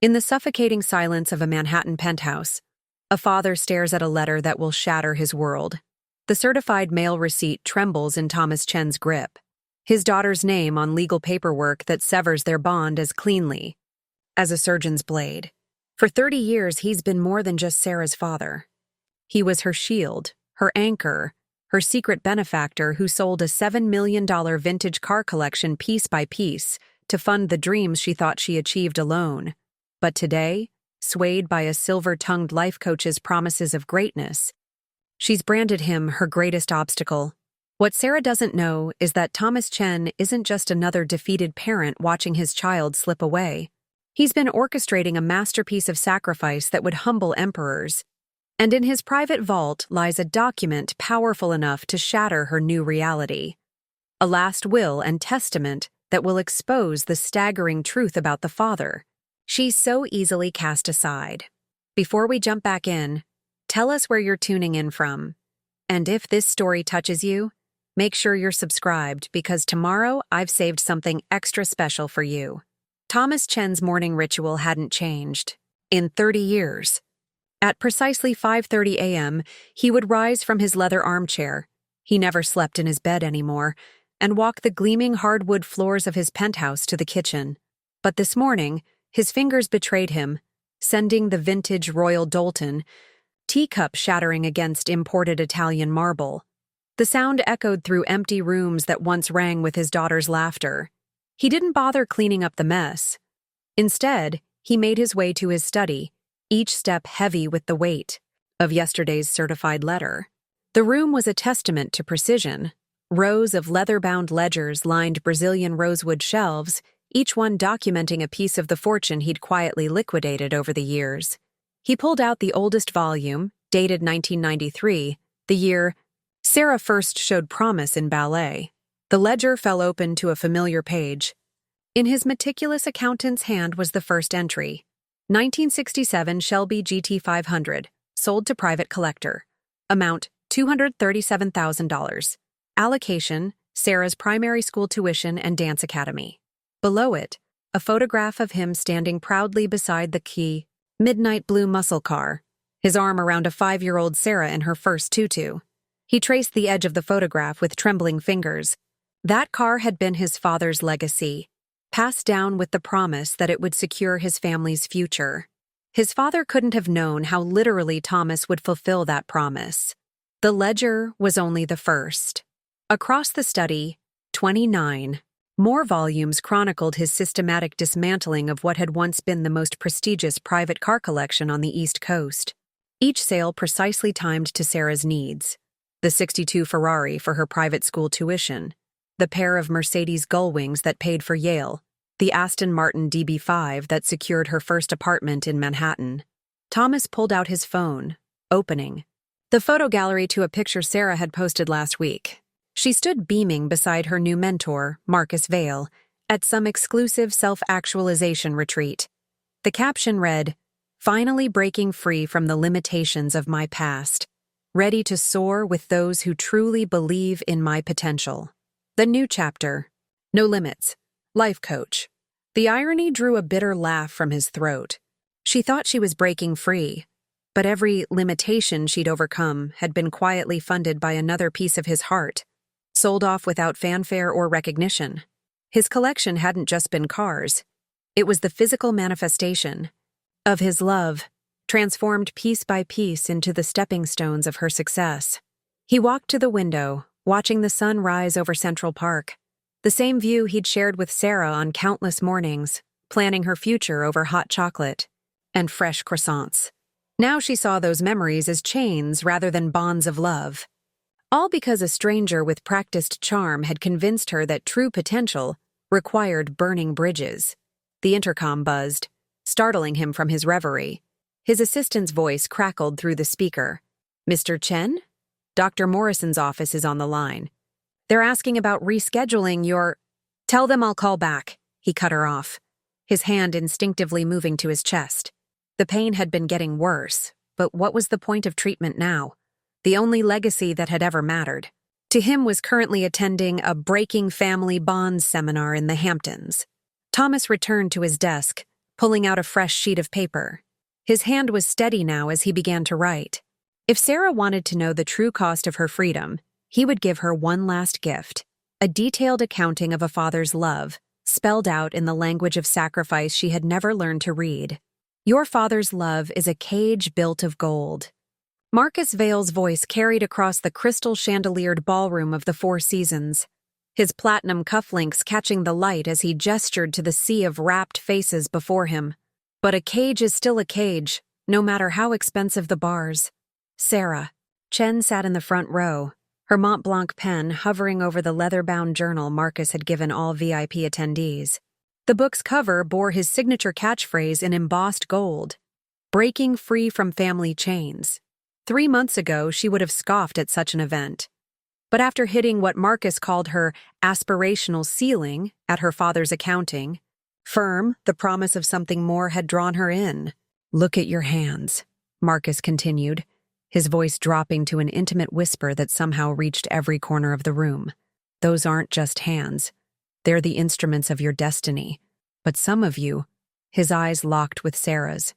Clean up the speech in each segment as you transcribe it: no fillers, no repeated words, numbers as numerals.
In the suffocating silence of a Manhattan penthouse, a father stares at a letter that will shatter his world. The certified mail receipt trembles in Thomas Chen's grip, his daughter's name on legal paperwork that severs their bond as cleanly as a surgeon's blade. For 30 years, he's been more than just Sarah's father. He was her shield, her anchor, her secret benefactor who sold a $7 million vintage car collection piece by piece to fund the dreams she thought she achieved alone. But today, swayed by a silver-tongued life coach's promises of greatness, she's branded him her greatest obstacle. What Sarah doesn't know is that Thomas Chen isn't just another defeated parent watching his child slip away. He's been orchestrating a masterpiece of sacrifice that would humble emperors, and in his private vault lies a document powerful enough to shatter her new reality. A last will and testament that will expose the staggering truth about the father she's so easily cast aside. Before we jump back in, tell us where you're tuning in from. And if this story touches you, make sure you're subscribed because tomorrow I've saved something extra special for you. Thomas Chen's morning ritual hadn't changed in 30 years. At precisely 5:30 a.m., he would rise from his leather armchair. He never slept in his bed anymore, and walk the gleaming hardwood floors of his penthouse to the kitchen. But this morning, his fingers betrayed him, sending the vintage Royal Doulton teacup shattering against imported Italian marble. The sound echoed through empty rooms that once rang with his daughter's laughter. He didn't bother cleaning up the mess. Instead, he made his way to his study, each step heavy with the weight of yesterday's certified letter. The room was a testament to precision. Rows of leather-bound ledgers lined Brazilian rosewood shelves, each one documenting a piece of the fortune he'd quietly liquidated over the years. He pulled out the oldest volume, dated 1993, the year Sarah first showed promise in ballet. The ledger fell open to a familiar page. In his meticulous accountant's hand was the first entry. 1967 Shelby GT 500, sold to private collector. Amount, $237,000. Allocation, Sarah's primary school tuition and dance academy. Below it, a photograph of him standing proudly beside the key midnight blue muscle car, his arm around a 5-year-old Sarah in her first tutu. He traced the edge of the photograph with trembling fingers. That car had been his father's legacy, passed down with the promise that it would secure his family's future. His father couldn't have known how literally Thomas would fulfill that promise. The ledger was only the first. Across the study, 29 more volumes chronicled his systematic dismantling of what had once been the most prestigious private car collection on the East Coast. Each sale precisely timed to Sarah's needs. The '62 Ferrari for her private school tuition, the pair of Mercedes Gullwings that paid for Yale, the Aston Martin DB5 that secured her first apartment in Manhattan. Thomas pulled out his phone, opening the photo gallery to a picture Sarah had posted last week. She stood beaming beside her new mentor, Marcus Vail, at some exclusive self-actualization retreat. The caption read, "Finally breaking free from the limitations of my past, ready to soar with those who truly believe in my potential." The new chapter, No Limits, Life Coach. The irony drew a bitter laugh from his throat. She thought she was breaking free, but every limitation she'd overcome had been quietly funded by another piece of his heart, sold off without fanfare or recognition. His collection hadn't just been cars. It was the physical manifestation of his love, transformed piece by piece into the stepping stones of her success. He walked to the window, watching the sun rise over Central Park, the same view he'd shared with Sarah on countless mornings, planning her future over hot chocolate and fresh croissants. Now she saw those memories as chains rather than bonds of love. All because a stranger with practiced charm had convinced her that true potential required burning bridges. The intercom buzzed, startling him from his reverie. His assistant's voice crackled through the speaker. "Mr. Chen? Dr. Morrison's office is on the line. They're asking about rescheduling your—" "Tell them I'll call back," he cut her off, his hand instinctively moving to his chest. The pain had been getting worse, but what was the point of treatment now? The only legacy that had ever mattered to him was currently attending a Breaking Family Bonds seminar in the Hamptons. Thomas returned to his desk, pulling out a fresh sheet of paper. His hand was steady now as he began to write. If Sarah wanted to know the true cost of her freedom, he would give her one last gift, a detailed accounting of a father's love, spelled out in the language of sacrifice she had never learned to read. Your father's love is a cage built of gold. Marcus Vale's voice carried across the crystal chandeliered ballroom of the Four Seasons, his platinum cufflinks catching the light as he gestured to the sea of rapt faces before him. But a cage is still a cage, no matter how expensive the bars. Sarah. Chen sat in the front row, her Mont Blanc pen hovering over the leather-bound journal Marcus had given all VIP attendees. The book's cover bore his signature catchphrase in embossed gold, breaking free from family chains. 3 months ago, she would have scoffed at such an event. But after hitting what Marcus called her aspirational ceiling at her father's accounting firm, the promise of something more had drawn her in. Look at your hands, Marcus continued, his voice dropping to an intimate whisper that somehow reached every corner of the room. Those aren't just hands. They're the instruments of your destiny. But some of you, his eyes locked with Sarah's,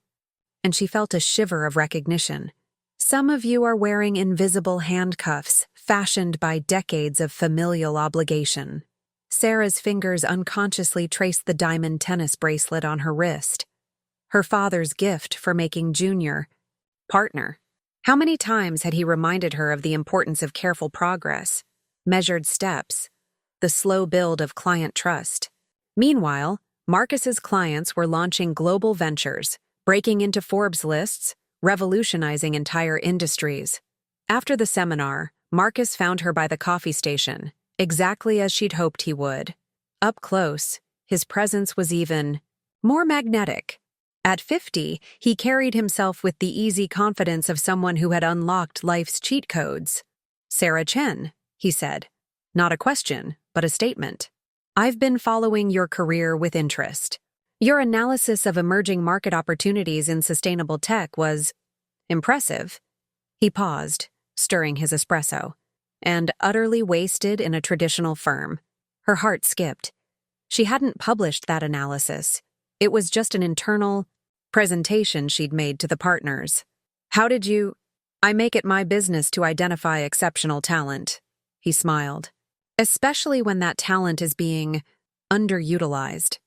and she felt a shiver of recognition. Some of you are wearing invisible handcuffs, fashioned by decades of familial obligation. Sarah's fingers unconsciously traced the diamond tennis bracelet on her wrist, her father's gift for making Junior partner. How many times had he reminded her of the importance of careful progress, measured steps, the slow build of client trust? Meanwhile, Marcus's clients were launching global ventures, breaking into Forbes lists, revolutionizing entire industries. After the seminar, Marcus found her by the coffee station, exactly as she'd hoped he would. Up close, his presence was even more magnetic. At 50, he carried himself with the easy confidence of someone who had unlocked life's cheat codes. Sarah Chen, he said. Not a question, but a statement. I've been following your career with interest. Your analysis of emerging market opportunities in sustainable tech was impressive. He paused, stirring his espresso, and utterly wasted in a traditional firm. Her heart skipped. She hadn't published that analysis. It was just an internal presentation she'd made to the partners. How did you? I make it my business to identify exceptional talent, he smiled. Especially when that talent is being underutilized.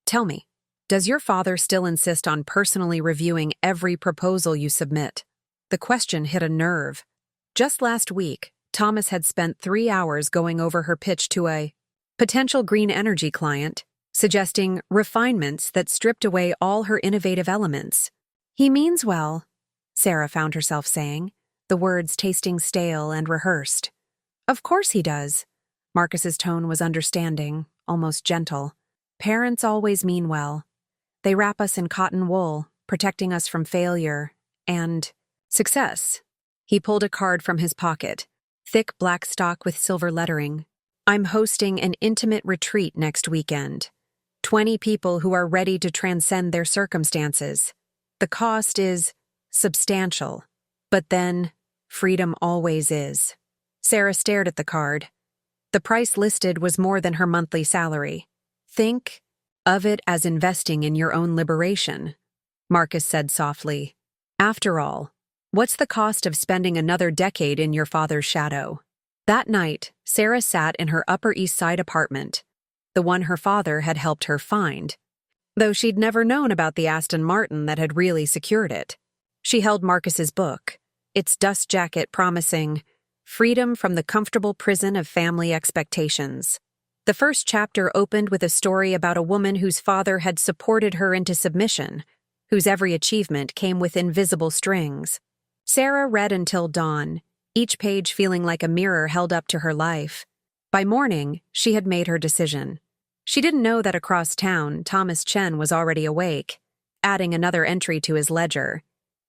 Tell me, does your father still insist on personally reviewing every proposal you submit? The question hit a nerve. Just last week, Thomas had spent 3 hours going over her pitch to a potential green energy client, suggesting refinements that stripped away all her innovative elements. He means well, Sarah found herself saying, the words tasting stale and rehearsed. Of course he does. Marcus's tone was understanding, almost gentle. Parents always mean well. They wrap us in cotton wool, protecting us from failure and success. He pulled a card from his pocket, thick black stock with silver lettering. I'm hosting an intimate retreat next weekend. 20 people who are ready to transcend their circumstances. The cost is substantial, but then freedom always is. Sarah stared at the card. The price listed was more than her monthly salary. Think of it as investing in your own liberation, Marcus said softly. After all, what's the cost of spending another decade in your father's shadow? That night, Sarah sat in her Upper East Side apartment, the one her father had helped her find, though she'd never known about the Aston Martin that had really secured it. She held Marcus's book, its dust jacket promising freedom from the comfortable prison of family expectations. The first chapter opened with a story about a woman whose father had supported her into submission, whose every achievement came with invisible strings. Sarah read until dawn, each page feeling like a mirror held up to her life. By morning, she had made her decision. She didn't know that across town, Thomas Chen was already awake, adding another entry to his ledger.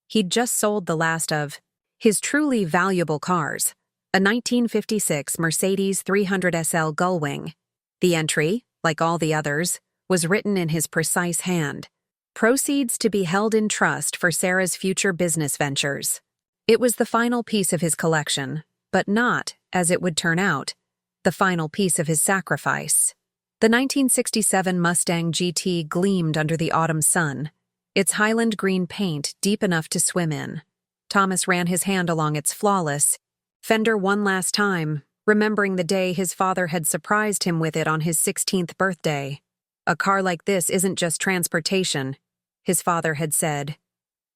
He'd just sold the last of his truly valuable cars, a 1956 Mercedes 300 SL Gullwing. The entry, like all the others, was written in his precise hand. Proceeds to be held in trust for Sarah's future business ventures. It was the final piece of his collection, but not, as it would turn out, the final piece of his sacrifice. The 1967 Mustang GT gleamed under the autumn sun, its Highland green paint deep enough to swim in. Thomas ran his hand along its flawless fender one last time, remembering the day his father had surprised him with it on his 16th birthday. "A car like this isn't just transportation," his father had said.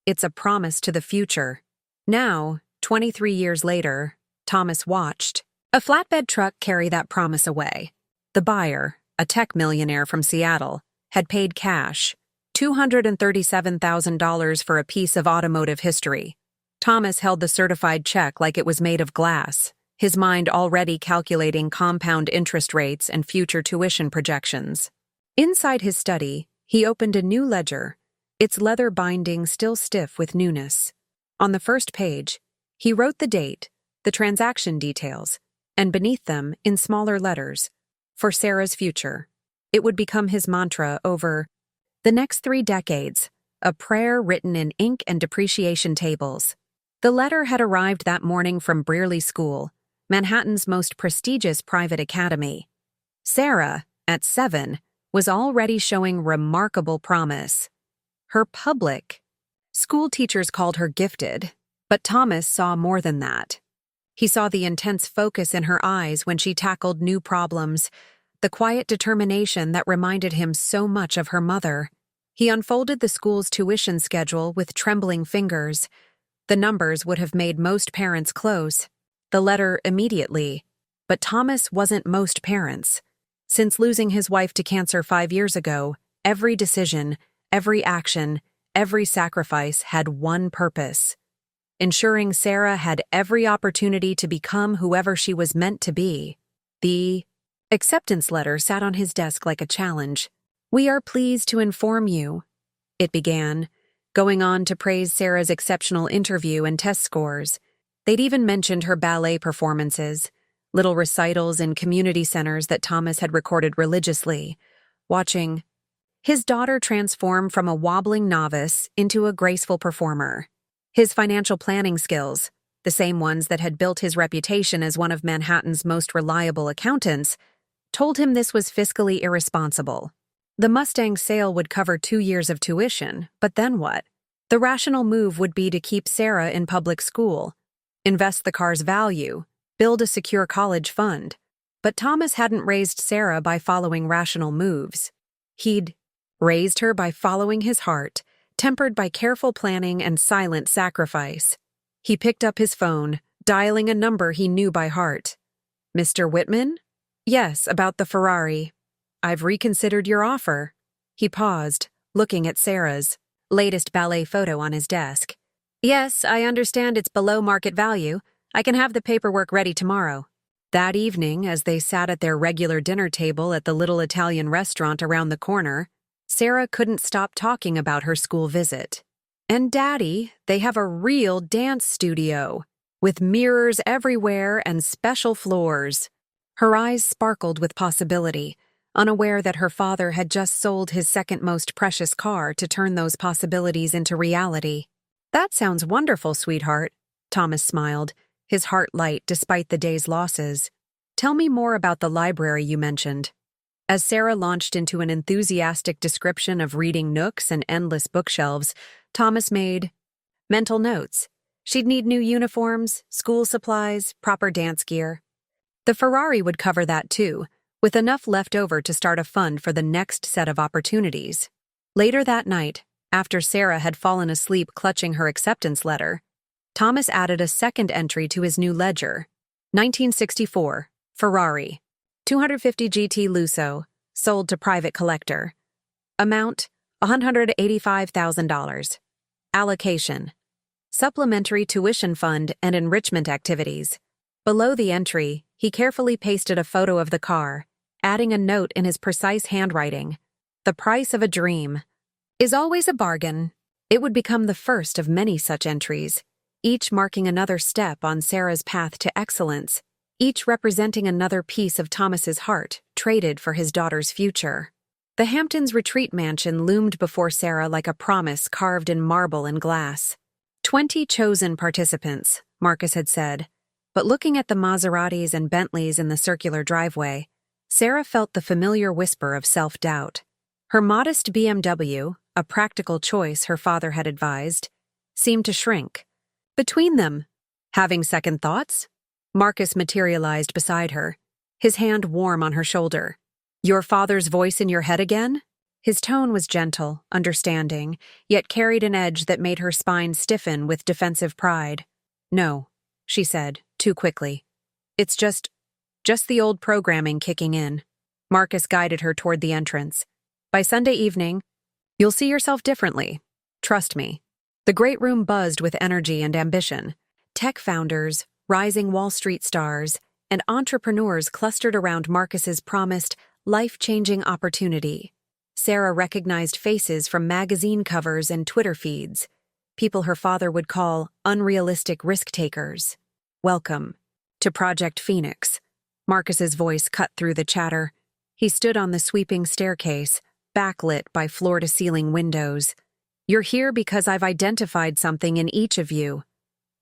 "It's a promise to the future." Now, 23 years later, Thomas watched a flatbed truck carry that promise away. The buyer, a tech millionaire from Seattle, had paid cash, $237,000 for a piece of automotive history. Thomas held the certified check like it was made of glass, his mind already calculating compound interest rates and future tuition projections. Inside his study, he opened a new ledger, its leather binding still stiff with newness. On the first page, he wrote the date, the transaction details, and beneath them, in smaller letters, "For Sarah's future." It would become his mantra over the next 3 decades, a prayer written in ink and depreciation tables. The letter had arrived that morning from Brearley School, Manhattan's most prestigious private academy. Sarah, at 7, was already showing remarkable promise. Her public school teachers called her gifted, but Thomas saw more than that. He saw the intense focus in her eyes when she tackled new problems, the quiet determination that reminded him so much of her mother. He unfolded the school's tuition schedule with trembling fingers. The numbers would have made most parents close. The letter immediately. But Thomas wasn't most parents. Since losing his wife to cancer 5 years ago, every decision, every action, every sacrifice had one purpose: ensuring Sarah had every opportunity to become whoever she was meant to be. The acceptance letter sat on his desk like a challenge. "We are pleased to inform you," it began, going on to praise Sarah's exceptional interview and test scores. They'd even mentioned her ballet performances, little recitals in community centers that Thomas had recorded religiously, watching his daughter transform from a wobbling novice into a graceful performer. His financial planning skills, the same ones that had built his reputation as one of Manhattan's most reliable accountants, told him this was fiscally irresponsible. The Mustang sale would cover 2 years of tuition, but then what? The rational move would be to keep Sarah in public school, invest the car's value, build a secure college fund. But Thomas hadn't raised Sarah by following rational moves. He'd raised her by following his heart, tempered by careful planning and silent sacrifice. He picked up his phone, dialing a number he knew by heart. "Mr. Whitman?" "Yes, about the Ferrari." "I've reconsidered your offer." He paused, looking at Sarah's latest ballet photo on his desk. "Yes, I understand it's below market value. I can have the paperwork ready tomorrow." That evening, as they sat at their regular dinner table at the little Italian restaurant around the corner, Sarah couldn't stop talking about her school visit. "And Daddy, they have a real dance studio, with mirrors everywhere and special floors." Her eyes sparkled with possibility, unaware that her father had just sold his second most precious car to turn those possibilities into reality. "That sounds wonderful, sweetheart," Thomas smiled, his heart light despite the day's losses. "Tell me more about the library you mentioned." As Sarah launched into an enthusiastic description of reading nooks and endless bookshelves, Thomas made mental notes. She'd need new uniforms, school supplies, proper dance gear. The Ferrari would cover that too, with enough left over to start a fund for the next set of opportunities. Later that night, after Sarah had fallen asleep clutching her acceptance letter, Thomas added a second entry to his new ledger. 1964, Ferrari, 250 GT Lusso, sold to private collector. Amount, $185,000. Allocation, supplementary tuition fund and enrichment activities. Below the entry, he carefully pasted a photo of the car, adding a note in his precise handwriting. "The price of a dream is always a bargain." It would become the first of many such entries, each marking another step on Sarah's path to excellence, each representing another piece of Thomas's heart traded for his daughter's future. The Hamptons retreat mansion loomed before Sarah like a promise carved in marble and glass. 20 chosen participants, Marcus had said, but looking at the Maseratis and Bentleys in the circular driveway, Sarah felt the familiar whisper of self-doubt. Her modest BMW, a practical choice her father had advised, seemed to shrink. Between them, having second thoughts? Marcus materialized beside her, his hand warm on her shoulder. Your father's voice in your head again? His tone was gentle, understanding, yet carried an edge that made her spine stiffen with defensive pride. No, she said, too quickly. It's just the old programming kicking in. Marcus guided her toward the entrance. By Sunday evening, you'll see yourself differently. Trust me. The great room buzzed with energy and ambition. Tech founders, rising Wall Street stars, and entrepreneurs clustered around Marcus's promised life-changing opportunity. Sarah recognized faces from magazine covers and Twitter feeds, people her father would call unrealistic risk-takers. Welcome to Project Phoenix. Marcus's voice cut through the chatter. He stood on the sweeping staircase, backlit by floor-to-ceiling windows. You're here because I've identified something in each of you.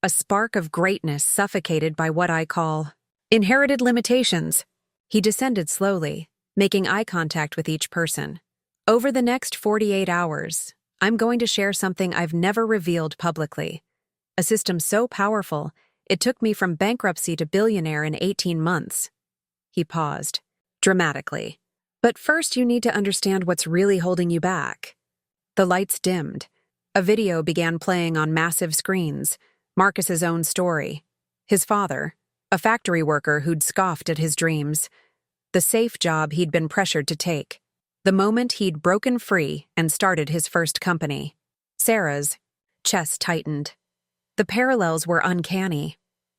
A spark of greatness suffocated by what I call inherited limitations. He descended slowly, making eye contact with each person. Over the next 48 hours, I'm going to share something I've never revealed publicly. A system so powerful, it took me from bankruptcy to billionaire in 18 months. He paused, dramatically. But first you need to understand what's really holding you back. The lights dimmed. A video began playing on massive screens. Marcus's own story. His father, a factory worker who'd scoffed at his dreams. The safe job he'd been pressured to take. The moment he'd broken free and started his first company. Sarah's chest tightened. The parallels were uncanny.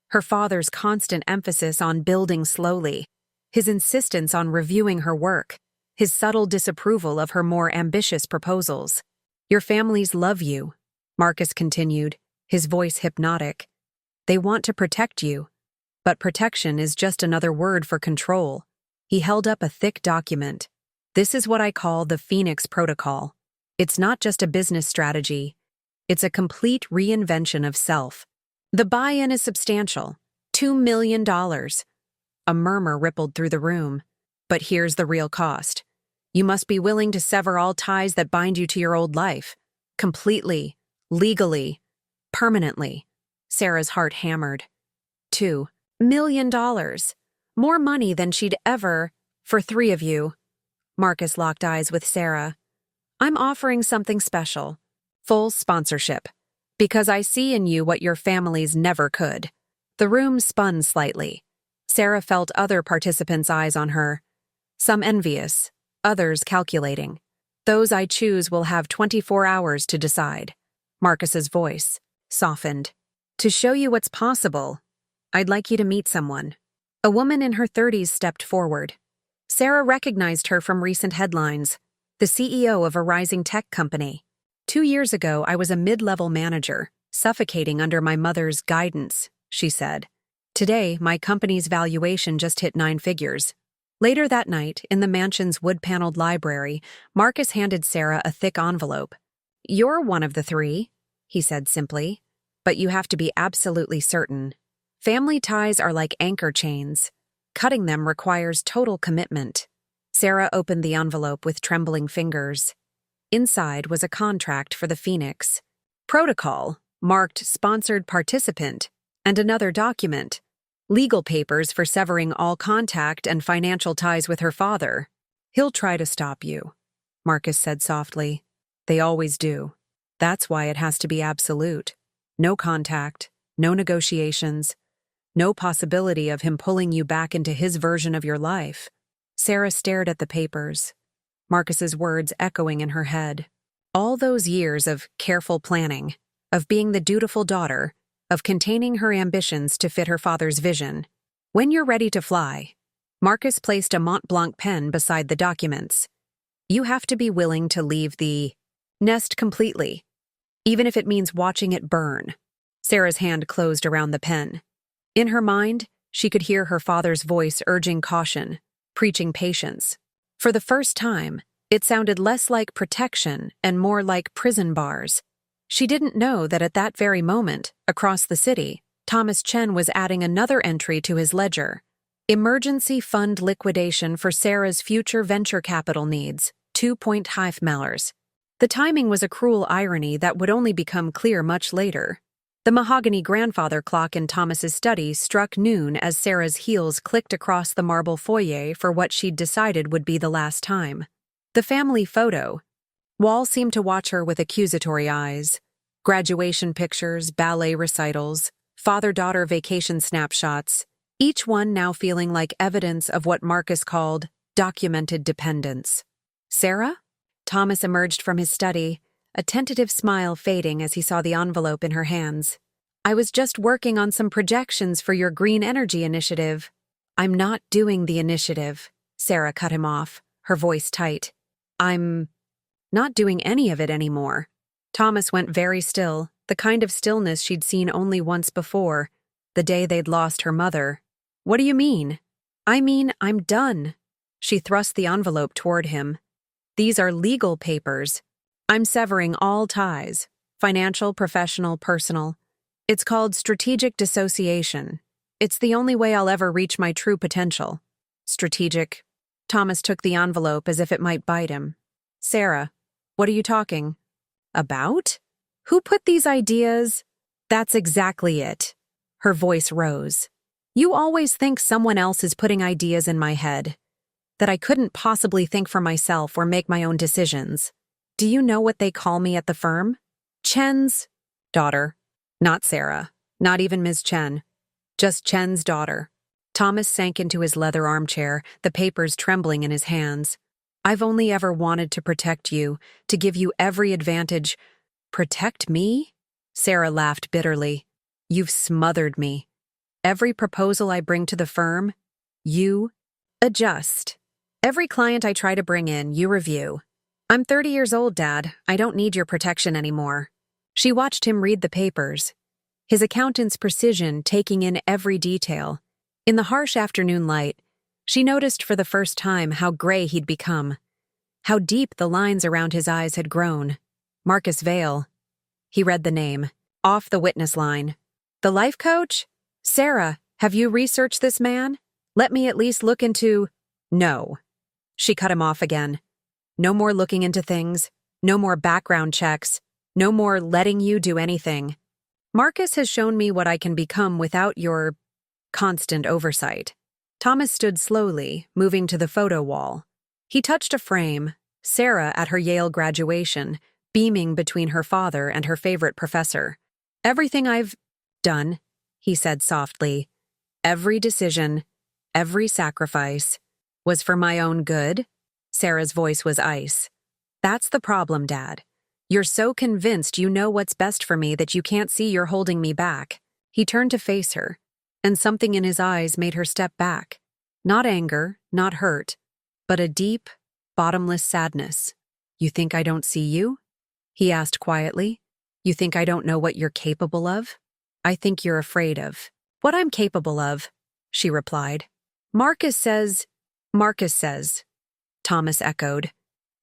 Her father's constant emphasis on building slowly, his insistence on reviewing her work, his subtle disapproval of her more ambitious proposals. Your families love you, Marcus continued, his voice hypnotic. They want to protect you, but protection is just another word for control. He held up a thick document. This is what I call the Phoenix Protocol. It's not just a business strategy. It's a complete reinvention of self. The buy-in is substantial. $2 million. A murmur rippled through the room. But here's the real cost. You must be willing to sever all ties that bind you to your old life. Completely, legally, permanently. Sarah's heart hammered. $2 million. More money than she'd ever, for 3 of you. Marcus locked eyes with Sarah. I'm offering something special. Full sponsorship. Because I see in you what your families never could. The room spun slightly. Sarah felt other participants' eyes on her. Some envious, others calculating. Those I choose will have 24 hours to decide. Marcus's voice softened. To show you what's possible, I'd like you to meet someone. A woman in her 30s stepped forward. Sarah recognized her from recent headlines, the CEO of a rising tech company. 2 years ago, I was a mid-level manager, suffocating under my mother's guidance, she said. Today, my company's valuation just hit 9 figures. Later that night, in the mansion's wood-paneled library, Marcus handed Sarah a thick envelope. You're one of the 3, he said simply, but you have to be absolutely certain. Family ties are like anchor chains. Cutting them requires total commitment. Sarah opened the envelope with trembling fingers. Inside was a contract for the Phoenix Protocol, marked sponsored participant, and another document, legal papers for severing all contact and financial ties with her father. He'll try to stop you, Marcus said softly. They always do. That's why it has to be absolute. No contact, no negotiations, no possibility of him pulling you back into his version of your life. Sarah stared at the papers, Marcus's words echoing in her head. All those years of careful planning, of being the dutiful daughter, of containing her ambitions to fit her father's vision. When you're ready to fly, Marcus placed a Mont Blanc pen beside the documents. You have to be willing to leave the nest completely, even if it means watching it burn. Sarah's hand closed around the pen. In her mind, she could hear her father's voice urging caution, preaching patience. For the first time, it sounded less like protection and more like prison bars. She didn't know that at that very moment, across the city, Thomas Chen was adding another entry to his ledger. Emergency fund liquidation for Sarah's future venture capital needs, 2.5 Mellers. The timing was a cruel irony that would only become clear much later. The mahogany grandfather clock in Thomas's study struck noon as Sarah's heels clicked across the marble foyer for what she'd decided would be the last time. The family photo. Wall seemed to watch her with accusatory eyes. Graduation pictures, ballet recitals, father-daughter vacation snapshots, each one now feeling like evidence of what Marcus called documented dependence. Sarah? Thomas emerged from his study, a tentative smile fading as he saw the envelope in her hands. I was just working on some projections for your green energy initiative. I'm not doing the initiative, Sarah cut him off, her voice tight. I'm not doing any of it anymore. Thomas went very still, the kind of stillness she'd seen only once before, the day they'd lost her mother. What do you mean? I mean, I'm done. She thrust the envelope toward him. These are legal papers. I'm severing all ties, financial, professional, personal. It's called strategic dissociation. It's the only way I'll ever reach my true potential. Strategic. Thomas took the envelope as if it might bite him. Sarah, what are you talking about? Who put these ideas? That's exactly it. Her voice rose. You always think someone else is putting ideas in my head, that I couldn't possibly think for myself or make my own decisions. Do you know what they call me at the firm? Chen's daughter. Not Sarah, not even Ms. Chen. Just Chen's daughter. Thomas sank into his leather armchair, the papers trembling in his hands. I've only ever wanted to protect you, to give you every advantage. Protect me? Sarah laughed bitterly. You've smothered me. Every proposal I bring to the firm, you adjust. Every client I try to bring in, you review. I'm 30 years old, Dad. I don't need your protection anymore. She watched him read the papers, his accountant's precision taking in every detail. In the harsh afternoon light, she noticed for the first time how gray he'd become, how deep the lines around his eyes had grown. Marcus Vale. He read the name, off the witness line. The life coach? Sarah, have you researched this man? Let me at least look into… No. She cut him off again. No more looking into things. No more background checks. No more letting you do anything. Marcus has shown me what I can become without your constant oversight. Thomas stood slowly, moving to the photo wall. He touched a frame, Sarah at her Yale graduation, beaming between her father and her favorite professor. Everything I've done, he said softly, every decision, every sacrifice, was for my own good. Sarah's voice was ice. That's the problem, Dad. You're so convinced you know what's best for me that you can't see you're holding me back. He turned to face her, and something in his eyes made her step back. Not anger, not hurt, but a deep, bottomless sadness. You think I don't see you? He asked quietly. You think I don't know what you're capable of? I think you're afraid of what I'm capable of, she replied. Marcus says, Thomas echoed.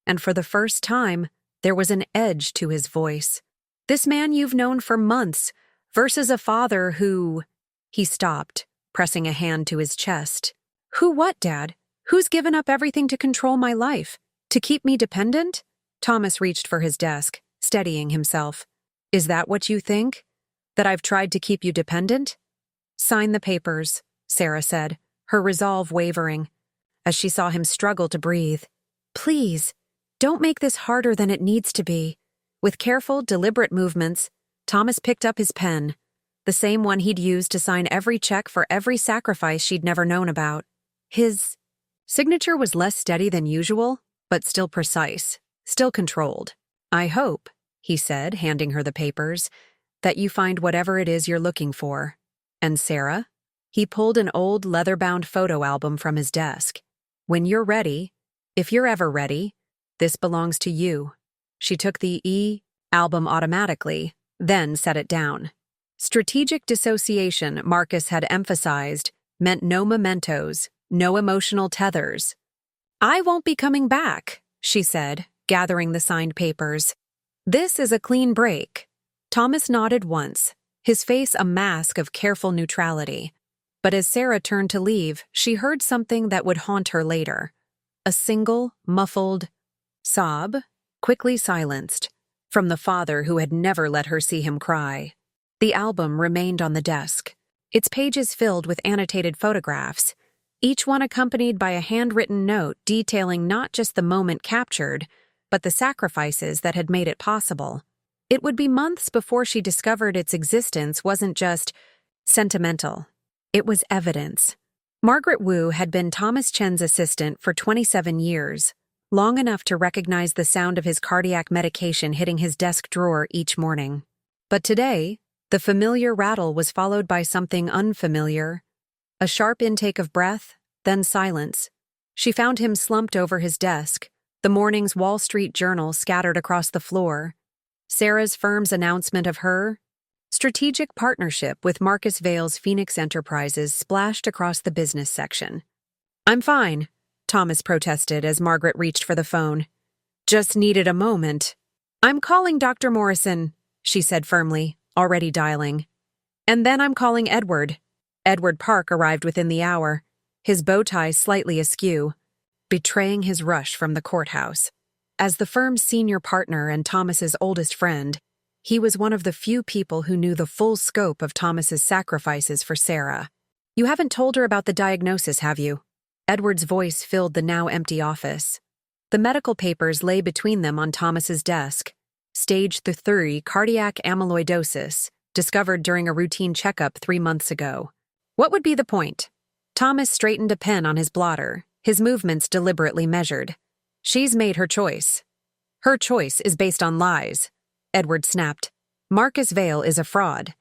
And for the first time, there was an edge to his voice. This man you've known for months versus a father who… He stopped, pressing a hand to his chest. Who what, Dad? Who's given up everything to control my life? To keep me dependent? Thomas reached for his desk, steadying himself. Is that what you think? That I've tried to keep you dependent? Sign the papers, Sarah said, her resolve wavering, as she saw him struggle to breathe. Please, don't make this harder than it needs to be. With careful, deliberate movements, Thomas picked up his pen, the same one he'd used to sign every check for every sacrifice she'd never known about. His signature was less steady than usual, but still precise, still controlled. I hope, he said, handing her the papers, that you find whatever it is you're looking for. And Sarah? He pulled an old leather-bound photo album from his desk. When you're ready, if you're ever ready, this belongs to you. She took the album automatically, then set it down. Strategic dissociation, Marcus had emphasized, meant no mementos, no emotional tethers. I won't be coming back, she said, gathering the signed papers. This is a clean break. Thomas nodded once, his face a mask of careful neutrality. But as Sarah turned to leave, she heard something that would haunt her later. A single, muffled sob, quickly silenced, from the father who had never let her see him cry. The album remained on the desk, its pages filled with annotated photographs, each one accompanied by a handwritten note detailing not just the moment captured, but the sacrifices that had made it possible. It would be months before she discovered its existence wasn't just sentimental. It was evidence. Margaret Wu had been Thomas Chen's assistant for 27 years, long enough to recognize the sound of his cardiac medication hitting his desk drawer each morning. But today, the familiar rattle was followed by something unfamiliar. A sharp intake of breath, then silence. She found him slumped over his desk, the morning's Wall Street Journal scattered across the floor. Sarah's firm's announcement of her strategic partnership with Marcus Vale's Phoenix Enterprises splashed across the business section. "I'm fine," Thomas protested as Margaret reached for the phone. "Just needed a moment." "I'm calling Dr. Morrison," she said firmly, already dialing. "And then I'm calling Edward." Edward Park arrived within the hour, his bow tie slightly askew, betraying his rush from the courthouse. As the firm's senior partner and Thomas's oldest friend, he was one of the few people who knew the full scope of Thomas's sacrifices for Sarah. "You haven't told her about the diagnosis, have you?" Edward's voice filled the now empty office. The medical papers lay between them on Thomas's desk. Stage 3 cardiac amyloidosis, discovered during a routine checkup 3 months ago. What would be the point? Thomas straightened a pen on his blotter, his movements deliberately measured. "She's made her choice." "Her choice is based on lies," Edward snapped. "Marcus Vale is a fraud.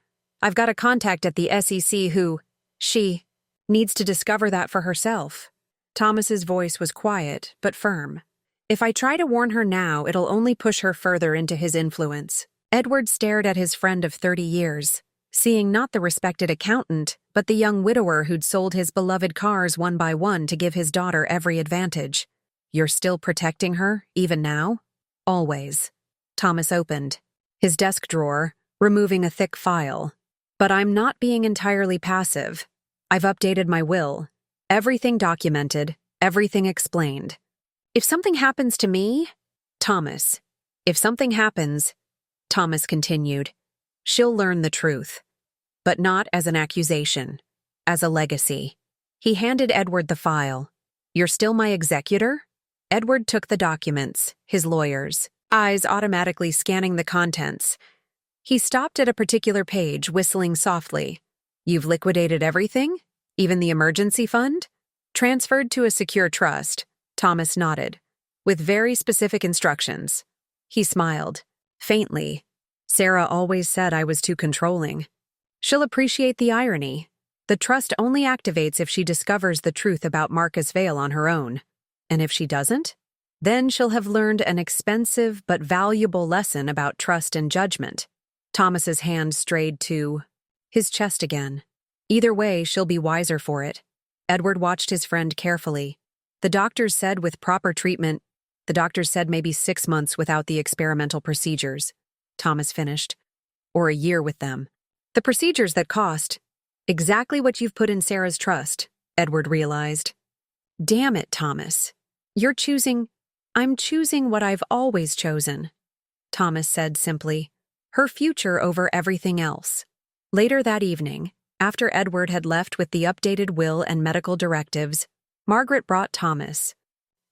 I've got a contact at the SEC who, she, needs to discover that for herself." Thomas's voice was quiet, but firm. "If I try to warn her now, it'll only push her further into his influence." Edward stared at his friend of 30 years, seeing not the respected accountant, but the young widower who'd sold his beloved cars one by one to give his daughter every advantage. "You're still protecting her, even now?" "Always." Thomas opened his desk drawer, removing a thick file. "But I'm not being entirely passive. I've updated my will. Everything documented, everything explained. If something happens to me, Thomas, if something happens," Thomas continued, "she'll learn the truth. But not as an accusation, as a legacy." He handed Edward the file. "You're still my executor?" Edward took the documents, his lawyers, eyes automatically scanning the contents. He stopped at a particular page, whistling softly. "You've liquidated everything? Even the emergency fund?" "Transferred to a secure trust," Thomas nodded, "with very specific instructions." He smiled, faintly. "Sarah always said I was too controlling." "She'll appreciate the irony. The trust only activates if she discovers the truth about Marcus Vale on her own. And if she doesn't? Then she'll have learned an expensive but valuable lesson about trust and judgment." Thomas's hand strayed to his chest again. "Either way, she'll be wiser for it." Edward watched his friend carefully. The doctors said maybe 6 months without the experimental procedures," Thomas finished. "Or a year with them. The procedures that cost exactly what you've put in Sarah's trust," Edward realized. "Damn it, Thomas. I'm choosing what I've always chosen," Thomas said simply. "Her future over everything else." Later that evening, after Edward had left with the updated will and medical directives, Margaret brought Thomas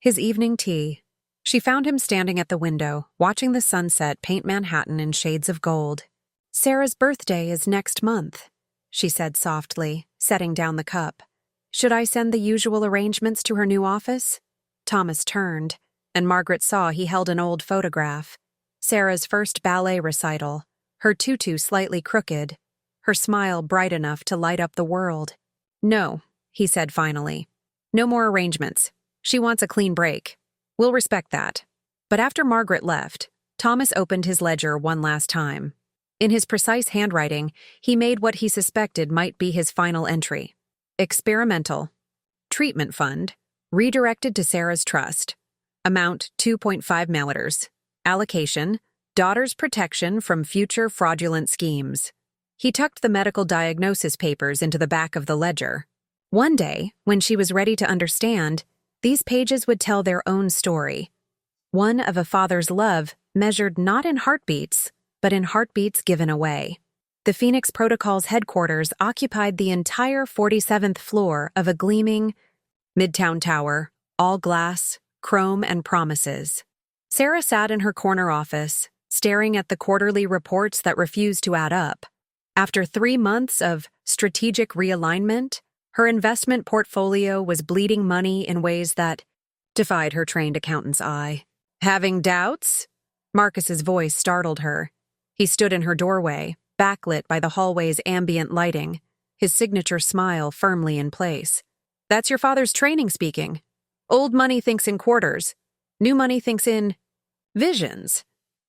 his evening tea. She found him standing at the window, watching the sunset paint Manhattan in shades of gold. "Sarah's birthday is next month," she said softly, setting down the cup. "Should I send the usual arrangements to her new office?" Thomas turned, and Margaret saw he held an old photograph. Sarah's first ballet recital, her tutu slightly crooked, her smile bright enough to light up the world. "No," he said finally. "No more arrangements. She wants a clean break. We'll respect that." But after Margaret left, Thomas opened his ledger one last time. In his precise handwriting, he made what he suspected might be his final entry. Experimental. Treatment fund. Redirected to Sarah's trust. Amount 2.5 milliliters. Allocation. Daughter's protection from future fraudulent schemes. He tucked the medical diagnosis papers into the back of the ledger. One day, when she was ready to understand, these pages would tell their own story. One of a father's love measured not in heartbeats, but in heartbeats given away. The Phoenix Protocol's headquarters occupied the entire 47th floor of a gleaming midtown tower, all glass, chrome, and promises. Sarah sat in her corner office, staring at the quarterly reports that refused to add up. After 3 months of strategic realignment, her investment portfolio was bleeding money in ways that defied her trained accountant's eye. Having doubts? Marcus's voice startled her. He stood in her doorway, backlit by the hallway's ambient lighting, his signature smile firmly in place. That's your father's training speaking. Old money thinks in quarters. New money thinks in visions.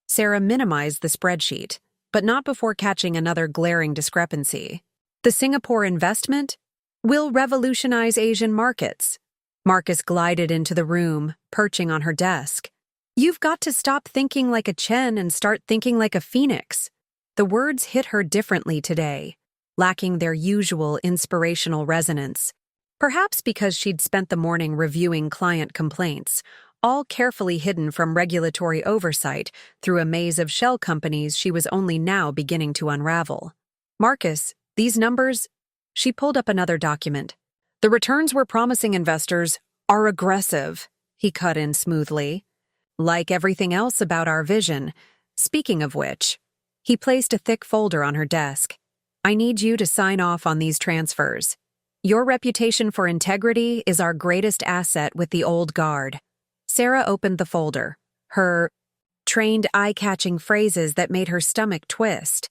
Sarah minimized the spreadsheet, but not before catching another glaring discrepancy. The Singapore investment will revolutionize Asian markets. Marcus glided into the room, perching on her desk. You've got to stop thinking like a Chen and start thinking like a Phoenix. The words hit her differently today, lacking their usual inspirational resonance. Perhaps because she'd spent the morning reviewing client complaints, all carefully hidden from regulatory oversight through a maze of shell companies she was only now beginning to unravel. Marcus, these numbers... She pulled up another document. The returns we're promising investors are aggressive, he cut in smoothly. Like everything else about our vision. Speaking of which, he placed a thick folder on her desk. I need you to sign off on these transfers. Your reputation for integrity is our greatest asset with the old guard. Sarah opened the folder, her trained eye-catching phrases that made her stomach twist.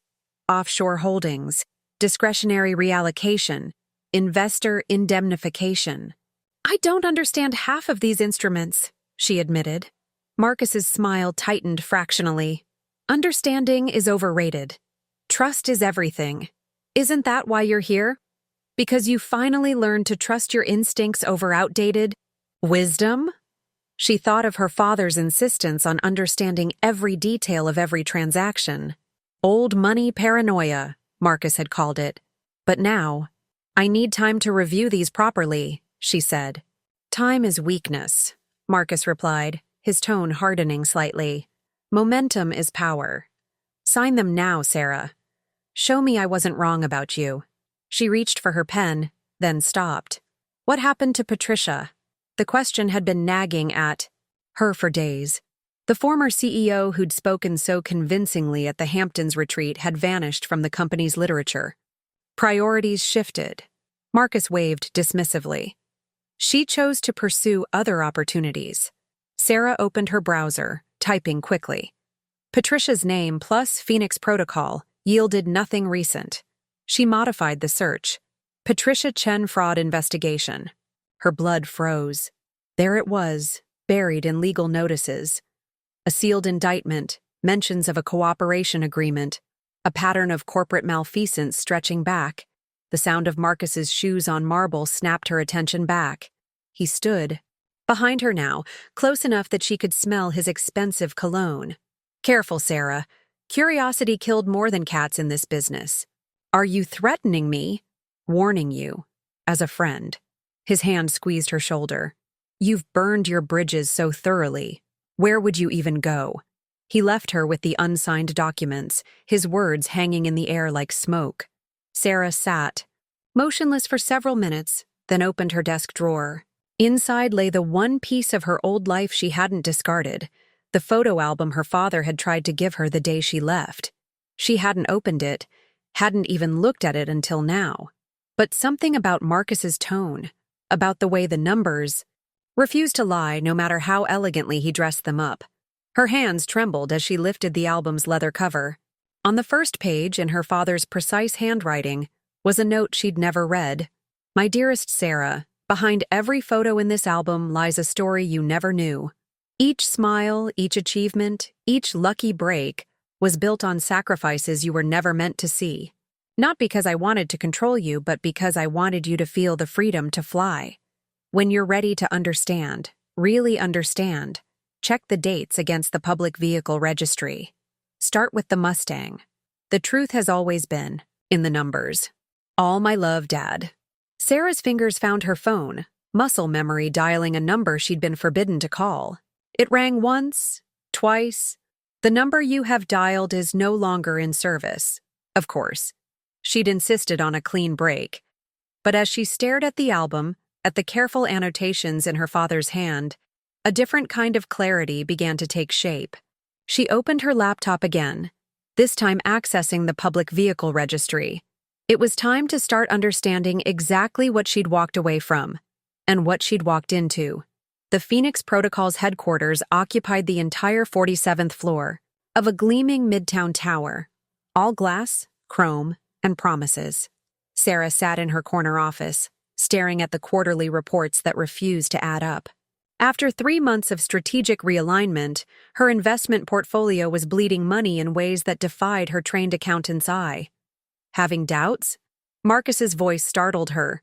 Offshore holdings, discretionary reallocation, investor indemnification. I don't understand half of these instruments, she admitted. Marcus's smile tightened fractionally. Understanding is overrated. Trust is everything. Isn't that why you're here? Because you finally learned to trust your instincts over outdated wisdom? She thought of her father's insistence on understanding every detail of every transaction. Old money paranoia, Marcus had called it. But now, I need time to review these properly, she said. Time is weakness, Marcus replied, his tone hardening slightly. Momentum is power. Sign them now, Sarah. Show me I wasn't wrong about you. She reached for her pen, then stopped. What happened to Patricia? The question had been nagging at her for days. The former CEO who'd spoken so convincingly at the Hamptons retreat had vanished from the company's literature. Priorities shifted. Marcus waved dismissively. She chose to pursue other opportunities. Sarah opened her browser, typing quickly. Patricia's name plus Phoenix Protocol yielded nothing recent. She modified the search. Patricia Chen fraud investigation. Her blood froze. There it was, buried in legal notices. A sealed indictment, mentions of a cooperation agreement, a pattern of corporate malfeasance stretching back. The sound of Marcus's shoes on marble snapped her attention back. He stood, behind her now, close enough that she could smell his expensive cologne. Careful, Sarah. Curiosity killed more than cats in this business. Are you threatening me? Warning you. As a friend. His hand squeezed her shoulder. You've burned your bridges so thoroughly. Where would you even go? He left her with the unsigned documents, his words hanging in the air like smoke. Sarah sat, motionless for several minutes, then opened her desk drawer. Inside lay the one piece of her old life she hadn't discarded, the photo album her father had tried to give her the day she left. She hadn't opened it, hadn't even looked at it until now. But something about Marcus's tone, about the way the numbers refused to lie no matter how elegantly he dressed them up. Her hands trembled as she lifted the album's leather cover. On the first page, in her father's precise handwriting, was a note she'd never read. My dearest Sarah, behind every photo in this album lies a story you never knew. Each smile, each achievement, each lucky break was built on sacrifices you were never meant to see. Not because I wanted to control you, but because I wanted you to feel the freedom to fly. When you're ready to understand, really understand, check the dates against the public vehicle registry. Start with the Mustang. The truth has always been, in the numbers. All my love, Dad. Sarah's fingers found her phone, muscle memory dialing a number she'd been forbidden to call. It rang once, twice. The number you have dialed is no longer in service. Of course. She'd insisted on a clean break. But as she stared at the album, at the careful annotations in her father's hand, a different kind of clarity began to take shape. She opened her laptop again, this time accessing the public vehicle registry. It was time to start understanding exactly what she'd walked away from, and what she'd walked into. The Phoenix Protocol's headquarters occupied the entire 47th floor of a gleaming midtown tower, all glass, chrome, and promises. Sarah sat in her corner office, staring at the quarterly reports that refused to add up. After 3 months of strategic realignment, her investment portfolio was bleeding money in ways that defied her trained accountant's eye. Having doubts? Marcus's voice startled her.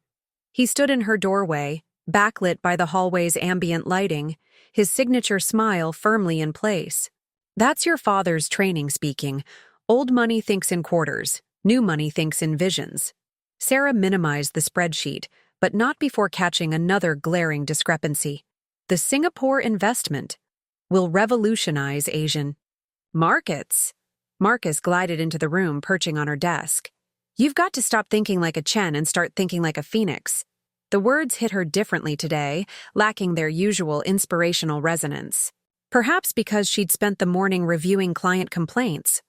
He stood in her doorway, backlit by the hallway's ambient lighting, his signature smile firmly in place. That's your father's training speaking. Old money thinks in quarters, new money thinks in visions. Sarah minimized the spreadsheet, but not before catching another glaring discrepancy. The Singapore investment will revolutionize Asian markets. Marcus glided into the room, perching on her desk. You've got to stop thinking like a Chen and start thinking like a Phoenix. The words hit her differently today, lacking their usual inspirational resonance. Perhaps because she'd spent the morning reviewing client complaints,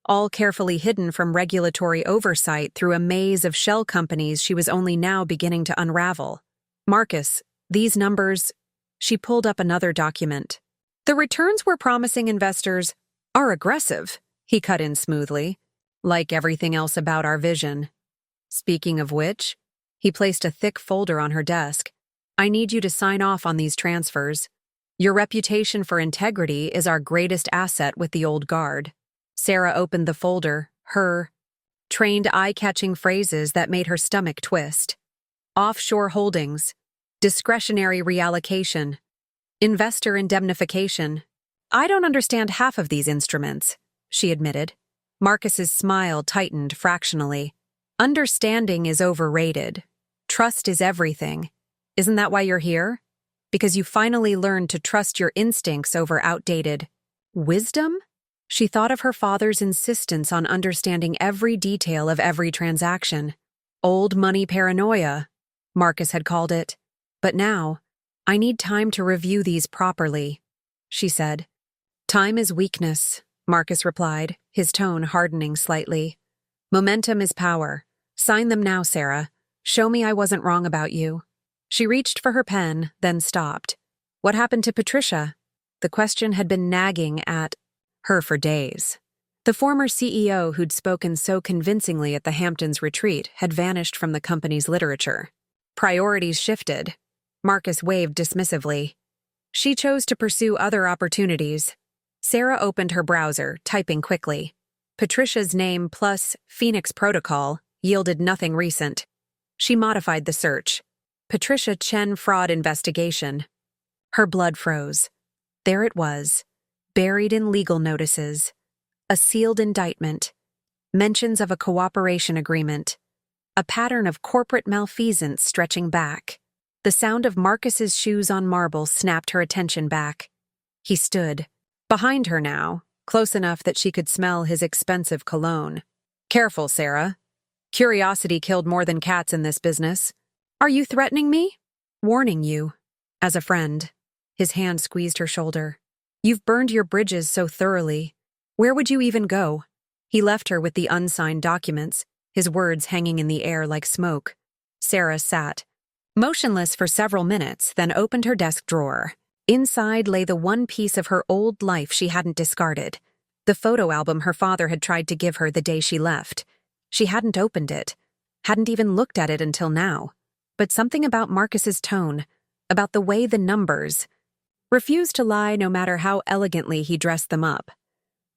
all carefully hidden from regulatory oversight through a maze of shell companies she was only now beginning to unravel. Marcus, these numbers... She pulled up another document. The returns we're promising investors are aggressive, he cut in smoothly, like everything else about our vision. Speaking of which, he placed a thick folder on her desk. I need you to sign off on these transfers. Your reputation for integrity is our greatest asset with the old guard. Sarah opened the folder, her trained eye-catching phrases that made her stomach twist. Offshore holdings, discretionary reallocation, investor indemnification. I don't understand half of these instruments, she admitted. Marcus's smile tightened fractionally. Understanding is overrated. Trust is everything. Isn't that why you're here? Because you finally learned to trust your instincts over outdated wisdom? She thought of her father's insistence on understanding every detail of every transaction. Old money paranoia, Marcus had called it. But now, I need time to review these properly, she said. Time is weakness, Marcus replied, his tone hardening slightly. Momentum is power. Sign them now, Sarah. Show me I wasn't wrong about you. She reached for her pen, then stopped. What happened to Patricia? The question had been nagging at her for days. The former CEO who'd spoken so convincingly at the Hamptons retreat had vanished from the company's literature. Priorities shifted. Marcus waved dismissively. She chose to pursue other opportunities. Sarah opened her browser, typing quickly. Patricia's name plus Phoenix Protocol yielded nothing recent. She modified the search. Patricia Chen fraud investigation. Her blood froze. There it was, buried in legal notices. A sealed indictment. Mentions of a cooperation agreement. A pattern of corporate malfeasance stretching back. The sound of Marcus's shoes on marble snapped her attention back. He stood, behind her now, close enough that she could smell his expensive cologne. Careful, Sarah. Curiosity killed more than cats in this business. Are you threatening me? Warning you. As a friend. His hand squeezed her shoulder. You've burned your bridges so thoroughly. Where would you even go? He left her with the unsigned documents, his words hanging in the air like smoke. Sarah sat, motionless for several minutes, then opened her desk drawer. Inside lay the one piece of her old life she hadn't discarded, the photo album her father had tried to give her the day she left. She hadn't opened it, hadn't even looked at it until now. But something about Marcus's tone, about the way the numbers, refused to lie no matter how elegantly he dressed them up.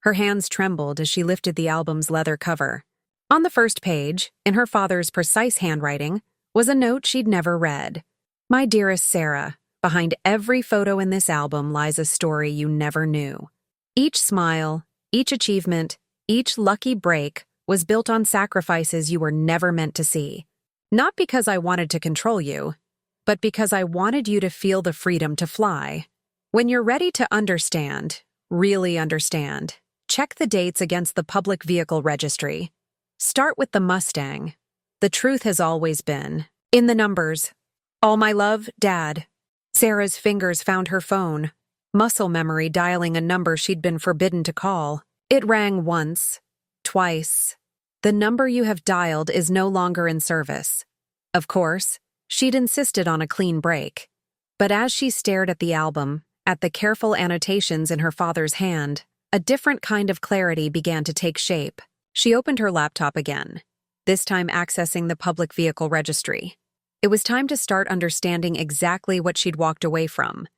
Her hands trembled as she lifted the album's leather cover. On the first page, in her father's precise handwriting, was a note she'd never read. My dearest Sarah, behind every photo in this album lies a story you never knew. Each smile, each achievement, each lucky break was built on sacrifices you were never meant to see. Not because I wanted to control you, but because I wanted you to feel the freedom to fly. When you're ready to understand, really understand, check the dates against the public vehicle registry. Start with the Mustang. The truth has always been in the numbers. All my love, Dad. Sarah's fingers found her phone, muscle memory dialing a number she'd been forbidden to call. It rang once, twice. The number you have dialed is no longer in service. Of course, she'd insisted on a clean break. But as she stared at the album, at the careful annotations in her father's hand, a different kind of clarity began to take shape. She opened her laptop again, this time accessing the public vehicle registry. It was time to start understanding exactly what she'd walked away from,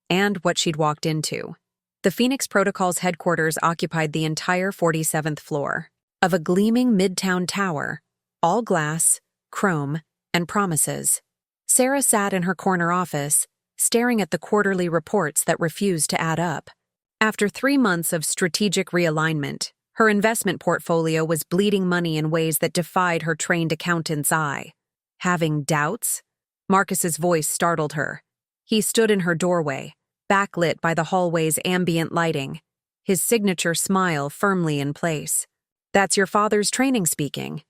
and what she'd walked into. The Phoenix Protocol's headquarters occupied the entire 47th floor of a gleaming midtown tower, all glass, chrome, and promises. Sarah sat in her corner office, staring at the quarterly reports that refused to add up. After 3 months of strategic realignment, her investment portfolio was bleeding money in ways that defied her trained accountant's eye. Having doubts? Marcus's voice startled her. He stood in her doorway, backlit by the hallway's ambient lighting, his signature smile firmly in place. That's your father's training speaking.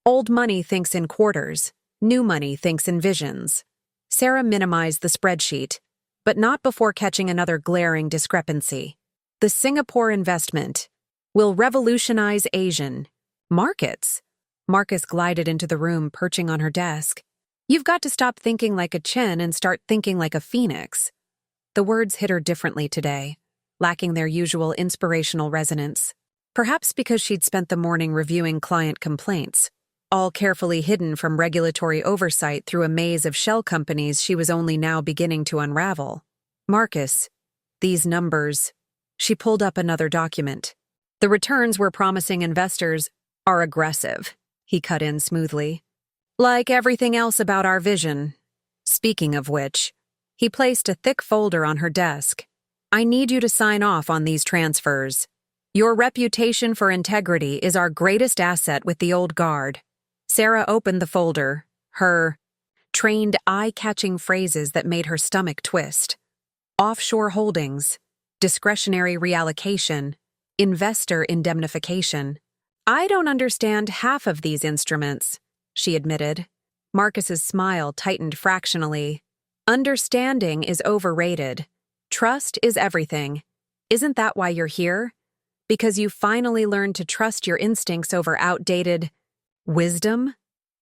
Old money thinks in quarters, new money thinks in visions. Sarah minimized the spreadsheet, but not before catching another glaring discrepancy. The Singapore investment will revolutionize Asian markets. Marcus glided into the room, perching on her desk. You've got to stop thinking like a Chen and start thinking like a phoenix. The words hit her differently today, lacking their usual inspirational resonance. Perhaps because she'd spent the morning reviewing client complaints, all carefully hidden from regulatory oversight through a maze of shell companies she was only now beginning to unravel. Marcus, these numbers. She pulled up another document. The returns we're promising investors are aggressive, he cut in smoothly. Like everything else about our vision. Speaking of which, he placed a thick folder on her desk. I need you to sign off on these transfers. Your reputation for integrity is our greatest asset with the old guard. Sarah opened the folder, her trained eye-catching phrases that made her stomach twist. Offshore holdings, discretionary reallocation, investor indemnification. I don't understand half of these instruments, she admitted. Marcus's smile tightened fractionally. Understanding is overrated. Trust is everything. Isn't that why you're here? Because you finally learned to trust your instincts over outdated wisdom?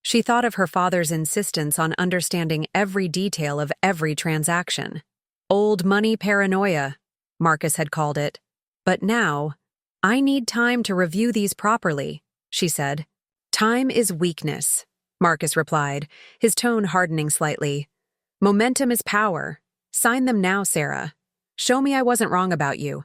She thought of her father's insistence on understanding every detail of every transaction. Old money paranoia, Marcus had called it. But now, I need time to review these properly, she said. Time is weakness, Marcus replied, his tone hardening slightly. Momentum is power. Sign them now, Sarah. Show me I wasn't wrong about you.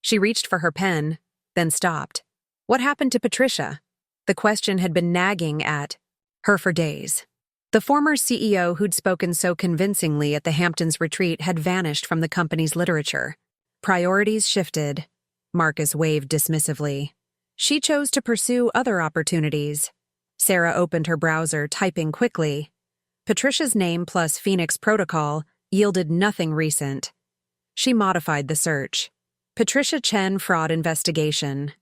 She reached for her pen, then stopped. What happened to Patricia? The question had been nagging at her for days. The former CEO who'd spoken so convincingly at the Hamptons retreat had vanished from the company's literature. Priorities shifted. Marcus waved dismissively. She chose to pursue other opportunities. Sarah opened her browser, typing quickly. Patricia's name plus Phoenix Protocol yielded nothing recent. She modified the search. Patricia Chen fraud investigation.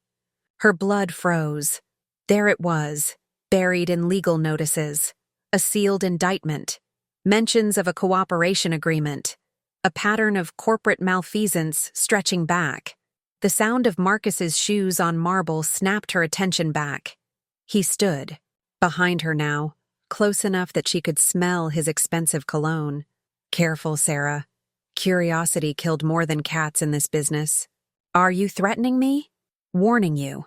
Her blood froze. There it was, buried in legal notices. A sealed indictment. Mentions of a cooperation agreement. A pattern of corporate malfeasance stretching back. The sound of Marcus's shoes on marble snapped her attention back. He stood, behind her now, close enough that she could smell his expensive cologne. Careful, Sarah. Curiosity killed more than cats in this business. Are you threatening me? Warning you.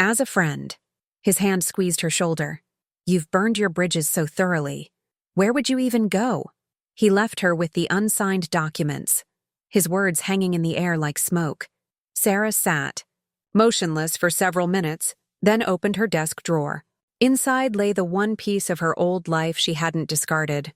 As a friend. His hand squeezed her shoulder. You've burned your bridges so thoroughly. Where would you even go? He left her with the unsigned documents, his words hanging in the air like smoke. Sarah sat, motionless for several minutes, then opened her desk drawer. Inside lay the one piece of her old life she hadn't discarded.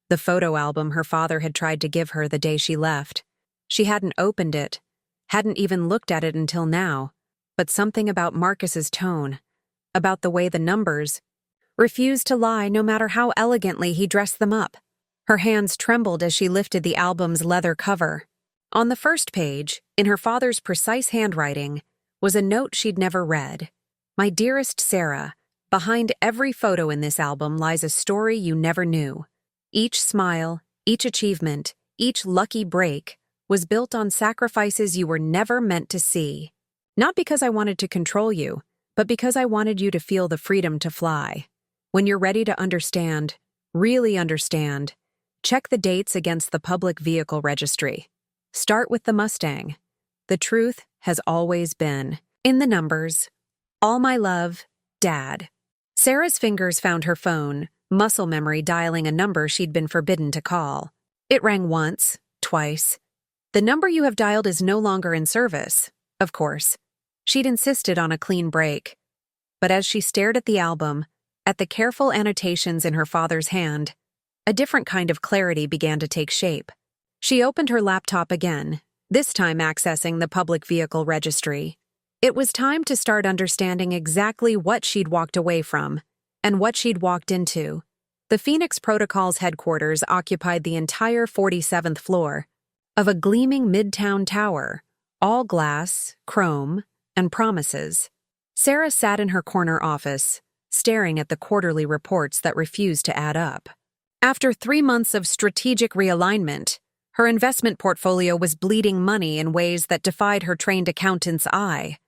The photo album her father had tried to give her the day she left. She hadn't opened it, hadn't even looked at it until now, but something about Marcus's tone, about the way the numbers refused to lie no matter how elegantly he dressed them up. Her hands trembled as she lifted the album's leather cover. On the first page, in her father's precise handwriting, was a note she'd never read. "My dearest Sarah, behind every photo in this album lies a story you never knew. Each smile, each achievement, each lucky break was built on sacrifices you were never meant to see. Not because I wanted to control you, but because I wanted you to feel the freedom to fly. When you're ready to understand, really understand, check the dates against the public vehicle registry. Start with the Mustang. The truth has always been in the numbers. All my love, Dad." Sarah's fingers found her phone, muscle memory dialing a number she'd been forbidden to call. It rang once, twice. "The number you have dialed is no longer in service." Of course. She'd insisted on a clean break. But as she stared at the album, at the careful annotations in her father's hand, a different kind of clarity began to take shape. She opened her laptop again, this time accessing the public vehicle registry. It was time to start understanding exactly what she'd walked away from and what she'd walked into. The Phoenix Protocol's headquarters occupied the entire 47th floor of a gleaming midtown tower, all glass, chrome, and promises. Sarah sat in her corner office, staring at the quarterly reports that refused to add up. After 3 months of strategic realignment, her investment portfolio was bleeding money in ways that defied her trained accountant's eye.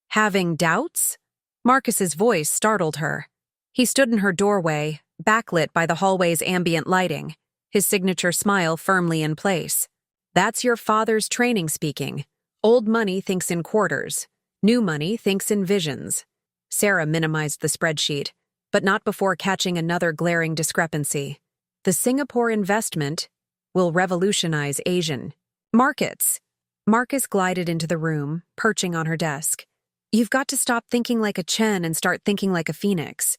"Having doubts?" Marcus's voice startled her. He stood in her doorway, backlit by the hallway's ambient lighting, his signature smile firmly in place. "That's your father's training speaking. Old money thinks in quarters. New money thinks in visions." Sarah minimized the spreadsheet, but not before catching another glaring discrepancy. "The Singapore investment will revolutionize Asian markets." Marcus glided into the room, perching on her desk. "You've got to stop thinking like a Chen and start thinking like a Phoenix."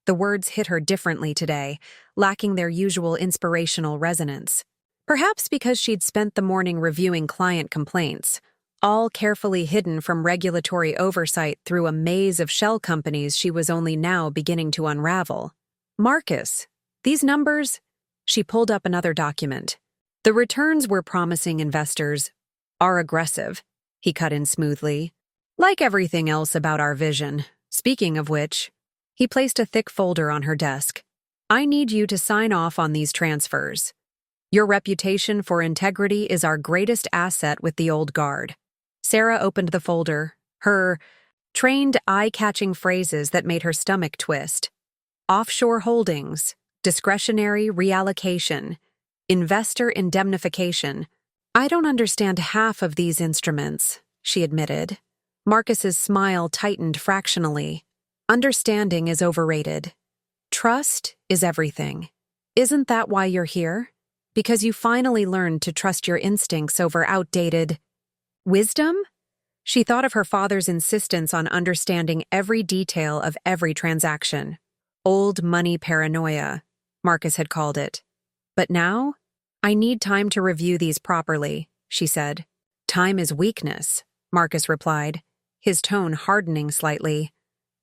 The words hit her differently today, lacking their usual inspirational resonance. Perhaps because she'd spent the morning reviewing client complaints, all carefully hidden from regulatory oversight through a maze of shell companies she was only now beginning to unravel. "Marcus, these numbers..." She pulled up another document. "The returns we're promising investors are aggressive," he cut in smoothly. "Like everything else about our vision. Speaking of which..." He placed a thick folder on her desk. "I need you to sign off on these transfers. Your reputation for integrity is our greatest asset with the old guard." Sarah opened the folder, her trained eye-catching phrases that made her stomach twist. "Offshore holdings, discretionary reallocation, investor indemnification. I don't understand half of these instruments," she admitted. Marcus's smile tightened fractionally. "Understanding is overrated. Trust is everything. Isn't that why you're here? Because you finally learned to trust your instincts over outdated wisdom?" She thought of her father's insistence on understanding every detail of every transaction. Old money paranoia, Marcus had called it. "But now, I need time to review these properly," she said. "Time is weakness," Marcus replied, his tone hardening slightly.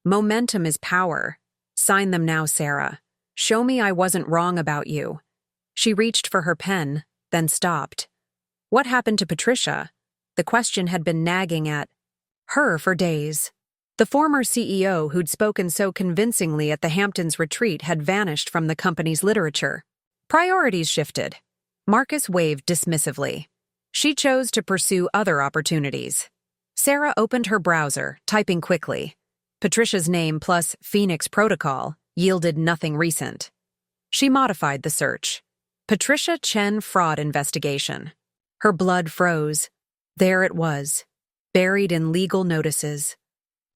"Momentum is power. Sign them now, Sarah. Show me I wasn't wrong about you." She reached for her pen, then stopped. What happened to Patricia? The question had been nagging at her for days. The former CEO who'd spoken so convincingly at the Hamptons retreat had vanished from the company's literature. Priorities shifted. Marcus waved dismissively. She chose to pursue other opportunities. Sarah opened her browser, typing quickly. Patricia's name plus Phoenix Protocol yielded nothing recent. She modified the search. Patricia Chen fraud investigation. Her blood froze. There it was, buried in legal notices.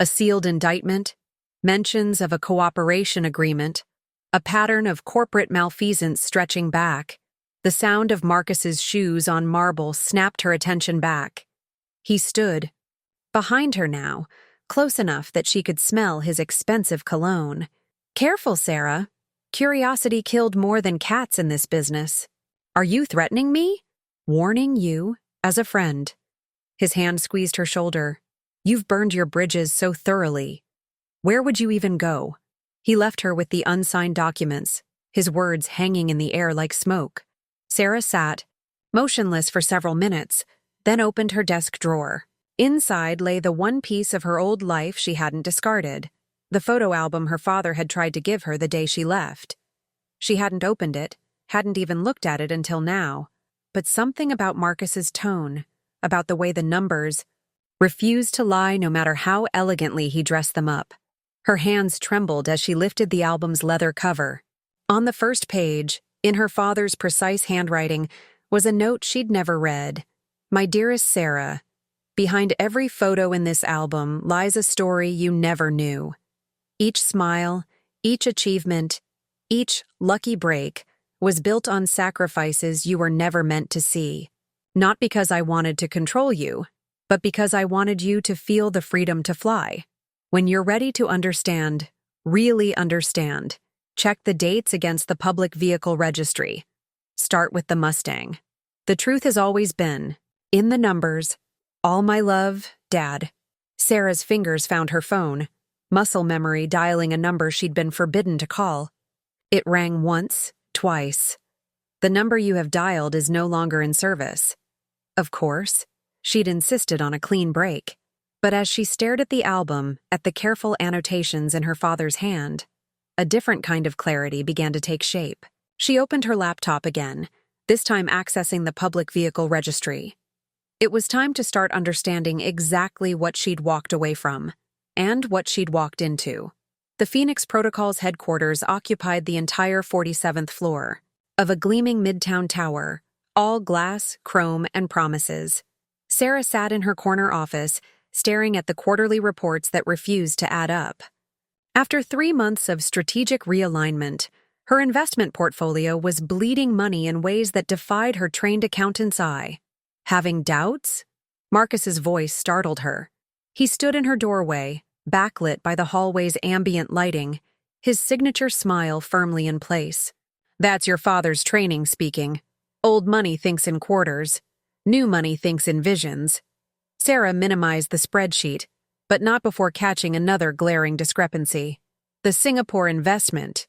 A sealed indictment, mentions of a cooperation agreement, a pattern of corporate malfeasance stretching back. The sound of Marcus's shoes on marble snapped her attention back. He stood, behind her now, close enough that she could smell his expensive cologne. "Careful, Sarah. Curiosity killed more than cats in this business. Are you threatening me?" "Warning you as a friend." His hand squeezed her shoulder. "You've burned your bridges so thoroughly. Where would you even go? He left her with the unsigned documents, his words hanging in the air like smoke. Sarah sat, motionless for several minutes, then opened her desk drawer. Inside lay the one piece of her old life she hadn't discarded, the photo album her father had tried to give her the day she left. She hadn't opened it, hadn't even looked at it until now, but something about Marcus's tone, about the way the numbers refused to lie no matter how elegantly he dressed them up. Her hands trembled as she lifted the album's leather cover. On the first page, in her father's precise handwriting, was a note she'd never read. "My dearest Sarah, behind every photo in this album lies a story you never knew. Each smile, each achievement, each lucky break was built on sacrifices you were never meant to see. Not because I wanted to control you, but because I wanted you to feel the freedom to fly. When you're ready to understand, really understand, check the dates against the public vehicle registry. Start with the Mustang. The truth has always been, in the numbers, all my love, Dad." Sarah's fingers found her phone, muscle memory dialing a number she'd been forbidden to call. It rang once, twice. "The number you have dialed is no longer in service." Of course, she'd insisted on a clean break. But as she stared at the album, at the careful annotations in her father's hand, a different kind of clarity began to take shape. She opened her laptop again, this time accessing the public vehicle registry. It was time to start understanding exactly what she'd walked away from, and what she'd walked into. The Phoenix Protocol's headquarters occupied the entire 47th floor of a gleaming midtown tower, all glass, chrome, and promises. Sarah sat in her corner office, staring at the quarterly reports that refused to add up. After 3 months of strategic realignment, her investment portfolio was bleeding money in ways that defied her trained accountant's eye. Having doubts? Marcus's voice startled her. He stood in her doorway, backlit by the hallway's ambient lighting, his signature smile firmly in place. "That's your father's training speaking. Old money thinks in quarters. New money thinks in visions." Sarah minimized the spreadsheet, but not before catching another glaring discrepancy. "The Singapore investment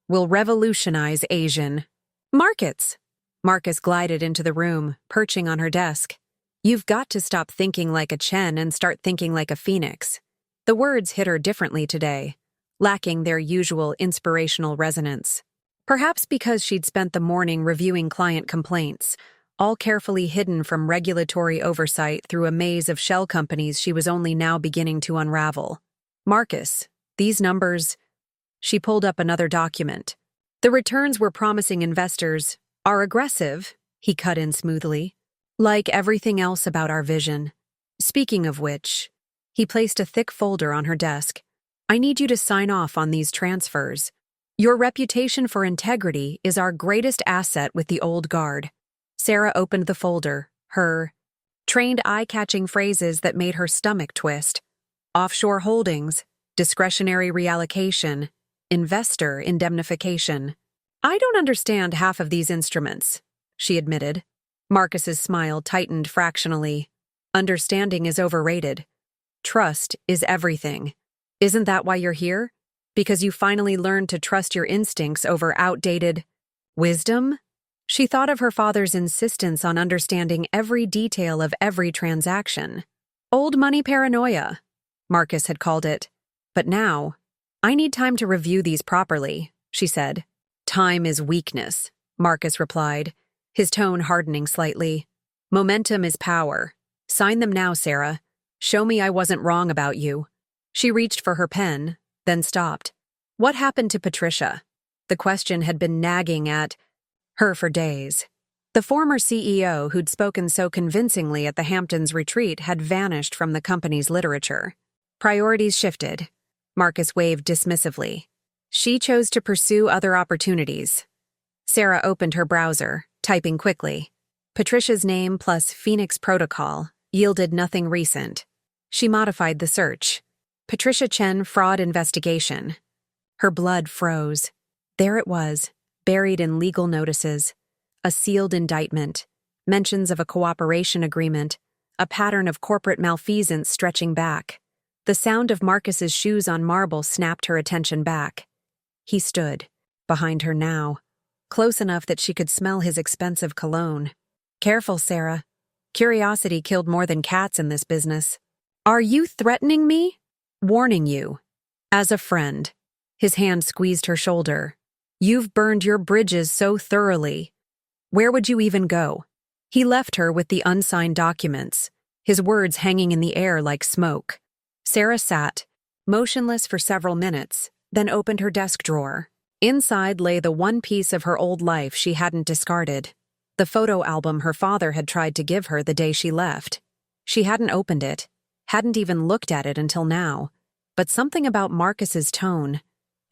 will revolutionize Asian markets." Marcus glided into the room, perching on her desk. "You've got to stop thinking like a Chen and start thinking like a Phoenix." The words hit her differently today, lacking their usual inspirational resonance. Perhaps because she'd spent the morning reviewing client complaints, all carefully hidden from regulatory oversight through a maze of shell companies she was only now beginning to unravel. "Marcus, these numbers..." She pulled up another document. "The returns we're promising investors are aggressive," he cut in smoothly, "like everything else about our vision. Speaking of which..." He placed a thick folder on her desk. "I need you to sign off on these transfers. Your reputation for integrity is our greatest asset with the old guard." Sarah opened the folder, her trained eye-catching phrases that made her stomach twist. Offshore holdings, discretionary reallocation, investor indemnification. "I don't understand half of these instruments," she admitted. Marcus's smile tightened fractionally. "Understanding is overrated. Trust is everything. Isn't that why you're here? Because you finally learned to trust your instincts over outdated wisdom?" She thought of her father's insistence on understanding every detail of every transaction. "Old money paranoia," Marcus had called it. But now, "I need time to review these properly," she said. "Time is weakness," Marcus replied, his tone hardening slightly. "Momentum is power. Sign them now, Sarah. Show me I wasn't wrong about you." She reached for her pen, then stopped. What happened to Patricia? The question had been nagging at her for days. The former CEO who'd spoken so convincingly at the Hamptons retreat had vanished from the company's literature. Priorities shifted. Marcus waved dismissively. She chose to pursue other opportunities. Sarah opened her browser, typing quickly. Patricia's name plus Phoenix Protocol yielded nothing recent. She modified the search. Patricia Chen fraud investigation. Her blood froze. There it was, buried in legal notices. A sealed indictment, mentions of a cooperation agreement, a pattern of corporate malfeasance stretching back. The sound of Marcus's shoes on marble snapped her attention back. He stood, behind her now, close enough that she could smell his expensive cologne. Careful, Sarah. Curiosity killed more than cats in this business. Are you threatening me? Warning you. As a friend. His hand squeezed her shoulder. You've burned your bridges so thoroughly. Where would you even go? He left her with the unsigned documents, his words hanging in the air like smoke. Sarah sat, motionless for several minutes, then opened her desk drawer. Inside lay the one piece of her old life she hadn't discarded, the photo album her father had tried to give her the day she left. She hadn't opened it, hadn't even looked at it until now, but something about Marcus's tone,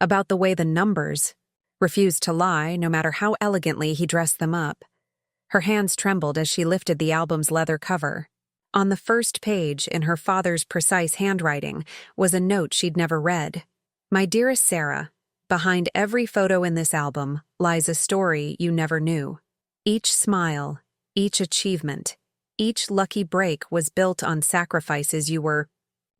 about the way the numbers, refused to lie no matter how elegantly he dressed them up. Her hands trembled as she lifted the album's leather cover. On the first page, in her father's precise handwriting, was a note she'd never read. My dearest Sarah, behind every photo in this album lies a story you never knew. Each smile, each achievement, each lucky break was built on sacrifices you were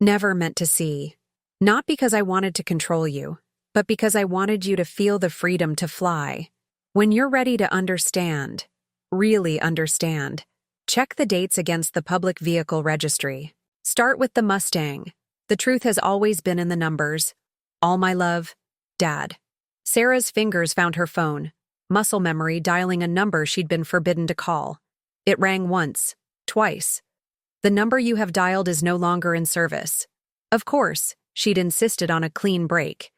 never meant to see. Not because I wanted to control you, but because I wanted you to feel the freedom to fly. When you're ready to understand, really understand, check the dates against the public vehicle registry. Start with the Mustang. The truth has always been in the numbers. All my love, Dad. Sarah's fingers found her phone, muscle memory dialing a number she'd been forbidden to call. It rang once, twice. The number you have dialed is no longer in service. Of course, she'd insisted on a clean break.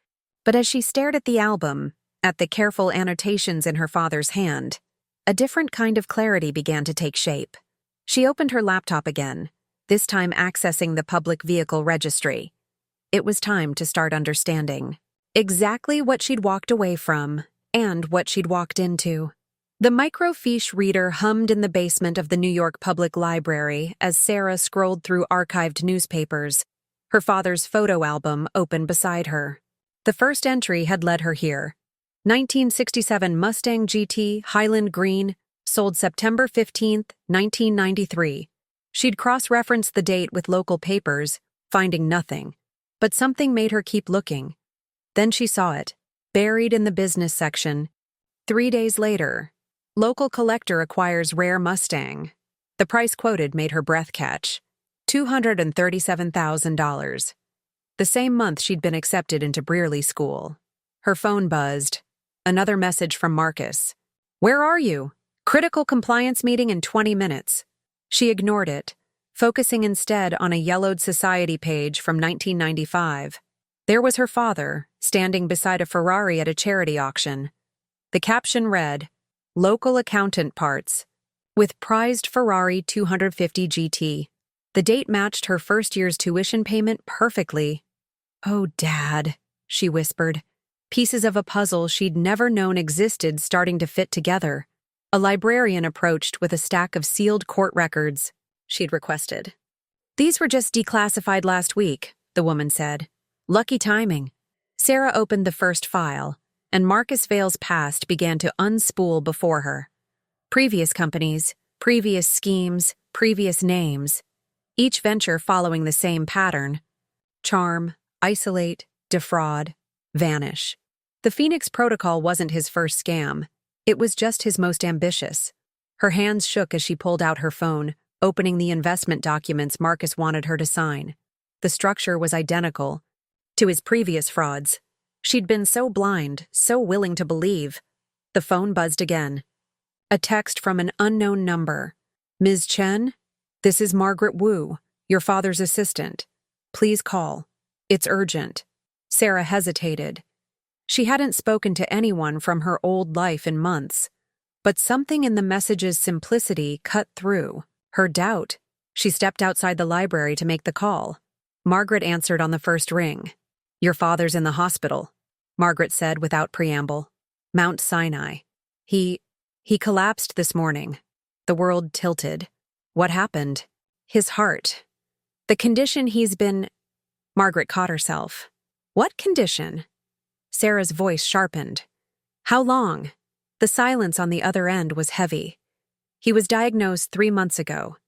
But as she stared at the album, at the careful annotations in her father's hand, a different kind of clarity began to take shape. She opened her laptop again, this time accessing the public vehicle registry. It was time to start understanding exactly what she'd walked away from and what she'd walked into. The microfiche reader hummed in the basement of the New York Public Library as Sarah scrolled through archived newspapers, her father's photo album open beside her. The first entry had led her here. 1967 Mustang GT Highland Green, sold September 15, 1993. She'd cross-referenced the date with local papers, finding nothing. But something made her keep looking. Then she saw it, buried in the business section. 3 days later, local collector acquires rare Mustang. The price quoted made her breath catch. $237,000. The same month she'd been accepted into Brearley School. Her phone buzzed. Another message from Marcus. Where are you? Critical compliance meeting in 20 minutes. She ignored it, focusing instead on a yellowed society page from 1995. There was her father, standing beside a Ferrari at a charity auction. The caption read, Local accountant parts, with prized Ferrari 250 GT. The date matched her first year's tuition payment perfectly. Oh, Dad, she whispered, pieces of a puzzle she'd never known existed starting to fit together. A librarian approached with a stack of sealed court records, she'd requested. These were just declassified last week, the woman said. Lucky timing. Sarah opened the first file, and Marcus Vale's past began to unspool before her. Previous companies, previous schemes, previous names, each venture following the same pattern. Charm, isolate, defraud, vanish. The Phoenix Protocol wasn't his first scam. It was just his most ambitious. Her hands shook as she pulled out her phone, opening the investment documents Marcus wanted her to sign. The structure was identical to his previous frauds. She'd been so blind, so willing to believe. The phone buzzed again. A text from an unknown number. Ms. Chen? This is Margaret Wu, your father's assistant. Please call. It's urgent. Sarah hesitated. She hadn't spoken to anyone from her old life in months, but something in the message's simplicity cut through her doubt. She stepped outside the library to make the call. Margaret answered on the first ring. Your father's in the hospital, Margaret said without preamble. Mount Sinai. He collapsed this morning. The world tilted. What happened? His heart. The condition he's been... Margaret caught herself. What condition? Sarah's voice sharpened. How long? The silence on the other end was heavy. He was diagnosed 3 months ago.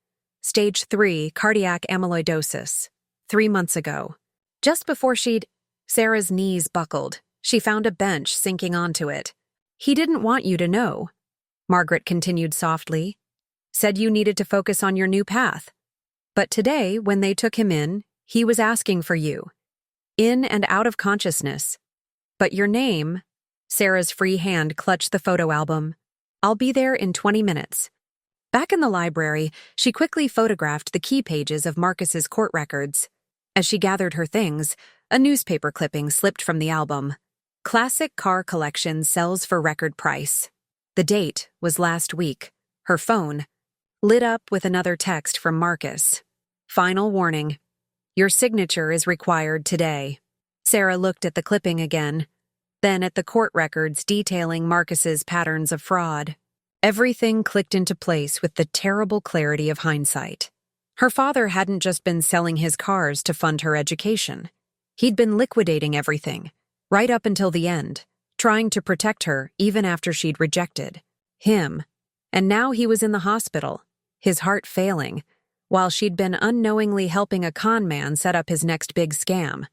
Stage 3 cardiac amyloidosis. 3 months ago. Just before Sarah's knees buckled. She found a bench sinking onto it. He didn't want you to know, Margaret continued softly. Said you needed to focus on your new path. But today, when they took him in, he was asking for you. In and out of consciousness. But your name, Sarah's free hand clutched the photo album. I'll be there in 20 minutes. Back in the library, she quickly photographed the key pages of Marcus's court records. As she gathered her things, a newspaper clipping slipped from the album. Classic car collection sells for record price. The date was last week. Her phone lit up with another text from Marcus. Final warning. Your signature is required today. Sarah looked at the clipping again, then at the court records detailing Marcus's patterns of fraud. Everything clicked into place with the terrible clarity of hindsight. Her father hadn't just been selling his cars to fund her education. He'd been liquidating everything, right up until the end, trying to protect her even after she'd rejected him. And now he was in the hospital, his heart failing, while she'd been unknowingly helping a con man set up his next big scam.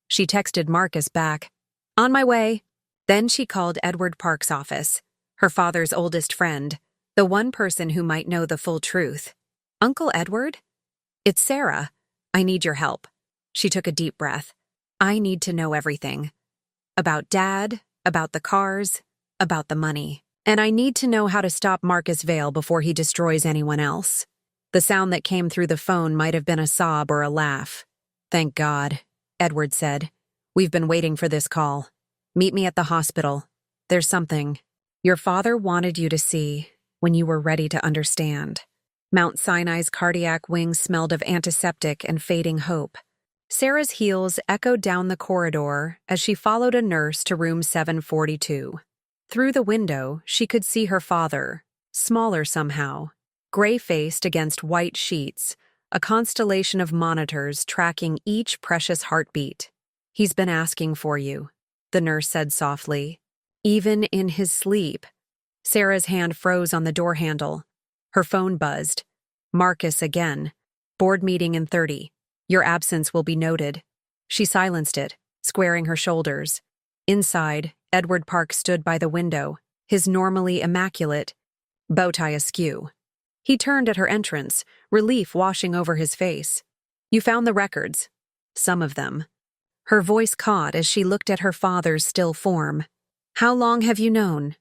She texted Marcus back, "On my way." Then she called Edward Park's office, her father's oldest friend, the one person who might know the full truth. "Uncle Edward? It's Sarah. I need your help." She took a deep breath. "I need to know everything. About Dad, about the cars, about the money. And I need to know how to stop Marcus Vale before he destroys anyone else." The sound that came through the phone might have been a sob or a laugh. "Thank God," Edward said. "We've been waiting for this call. Meet me at the hospital. There's something your father wanted you to see when you were ready to understand." Mount Sinai's cardiac wings smelled of antiseptic and fading hope. Sarah's heels echoed down the corridor as she followed a nurse to room 742. Through the window, she could see her father, smaller somehow, gray-faced against white sheets, a constellation of monitors tracking each precious heartbeat. "He's been asking for you," the nurse said softly. "Even in his sleep." Sarah's hand froze on the door handle. Her phone buzzed. Marcus again. "Board meeting in 30. Your absence will be noted." She silenced it, squaring her shoulders. Inside, Edward Park stood by the window, his normally immaculate bow tie askew. He turned at her entrance, relief washing over his face. "You found the records." "Some of them." Her voice caught as she looked at her father's still form. "How long have you known?"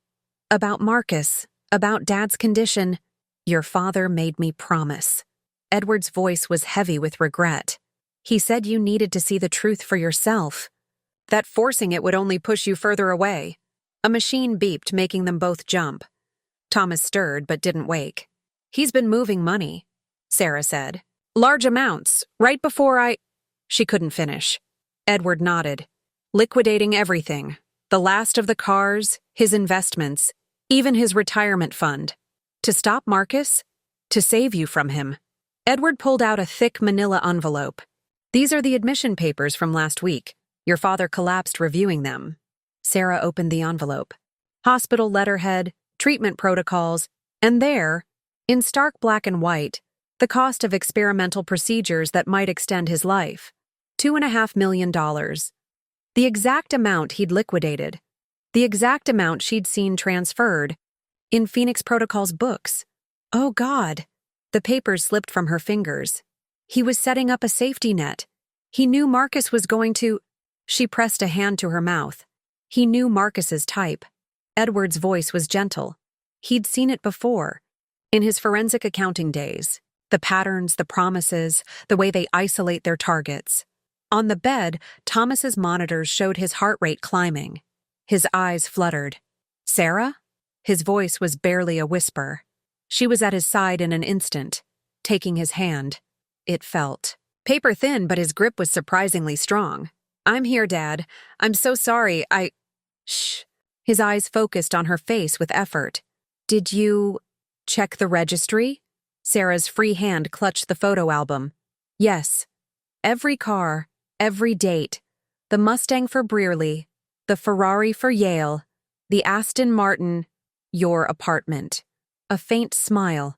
"About Marcus, about Dad's condition." "Your father made me promise." Edward's voice was heavy with regret. "He said you needed to see the truth for yourself. That forcing it would only push you further away." A machine beeped, making them both jump. Thomas stirred but didn't wake. "He's been moving money," Sarah said. "Large amounts, right before She couldn't finish. Edward nodded. "Liquidating everything. The last of the cars, his investments, even his retirement fund. To stop Marcus? To save you from him." Edward pulled out a thick manila envelope. "These are the admission papers from last week. Your father collapsed reviewing them." Sarah opened the envelope. Hospital letterhead, treatment protocols, and there, in stark black and white, the cost of experimental procedures that might extend his life. $2.5 million. The exact amount he'd liquidated. The exact amount she'd seen transferred. In Phoenix Protocol's books. Oh, God. The papers slipped from her fingers. He was setting up a safety net. He knew Marcus was going to... She pressed a hand to her mouth. He knew Marcus's type. Edward's voice was gentle. He'd seen it before. In his forensic accounting days. The patterns, the promises, the way they isolate their targets. On the bed, Thomas's monitors showed his heart rate climbing. His eyes fluttered. "Sarah?" His voice was barely a whisper. She was at his side in an instant, taking his hand. It felt paper thin, but his grip was surprisingly strong. "I'm here, Dad. I'm so sorry. Shh." His eyes focused on her face with effort. "Did you check the registry?" Sarah's free hand clutched the photo album. "Yes. Every car, every date. The Mustang for Brearley, the Ferrari for Yale, the Aston Martin, your apartment." A faint smile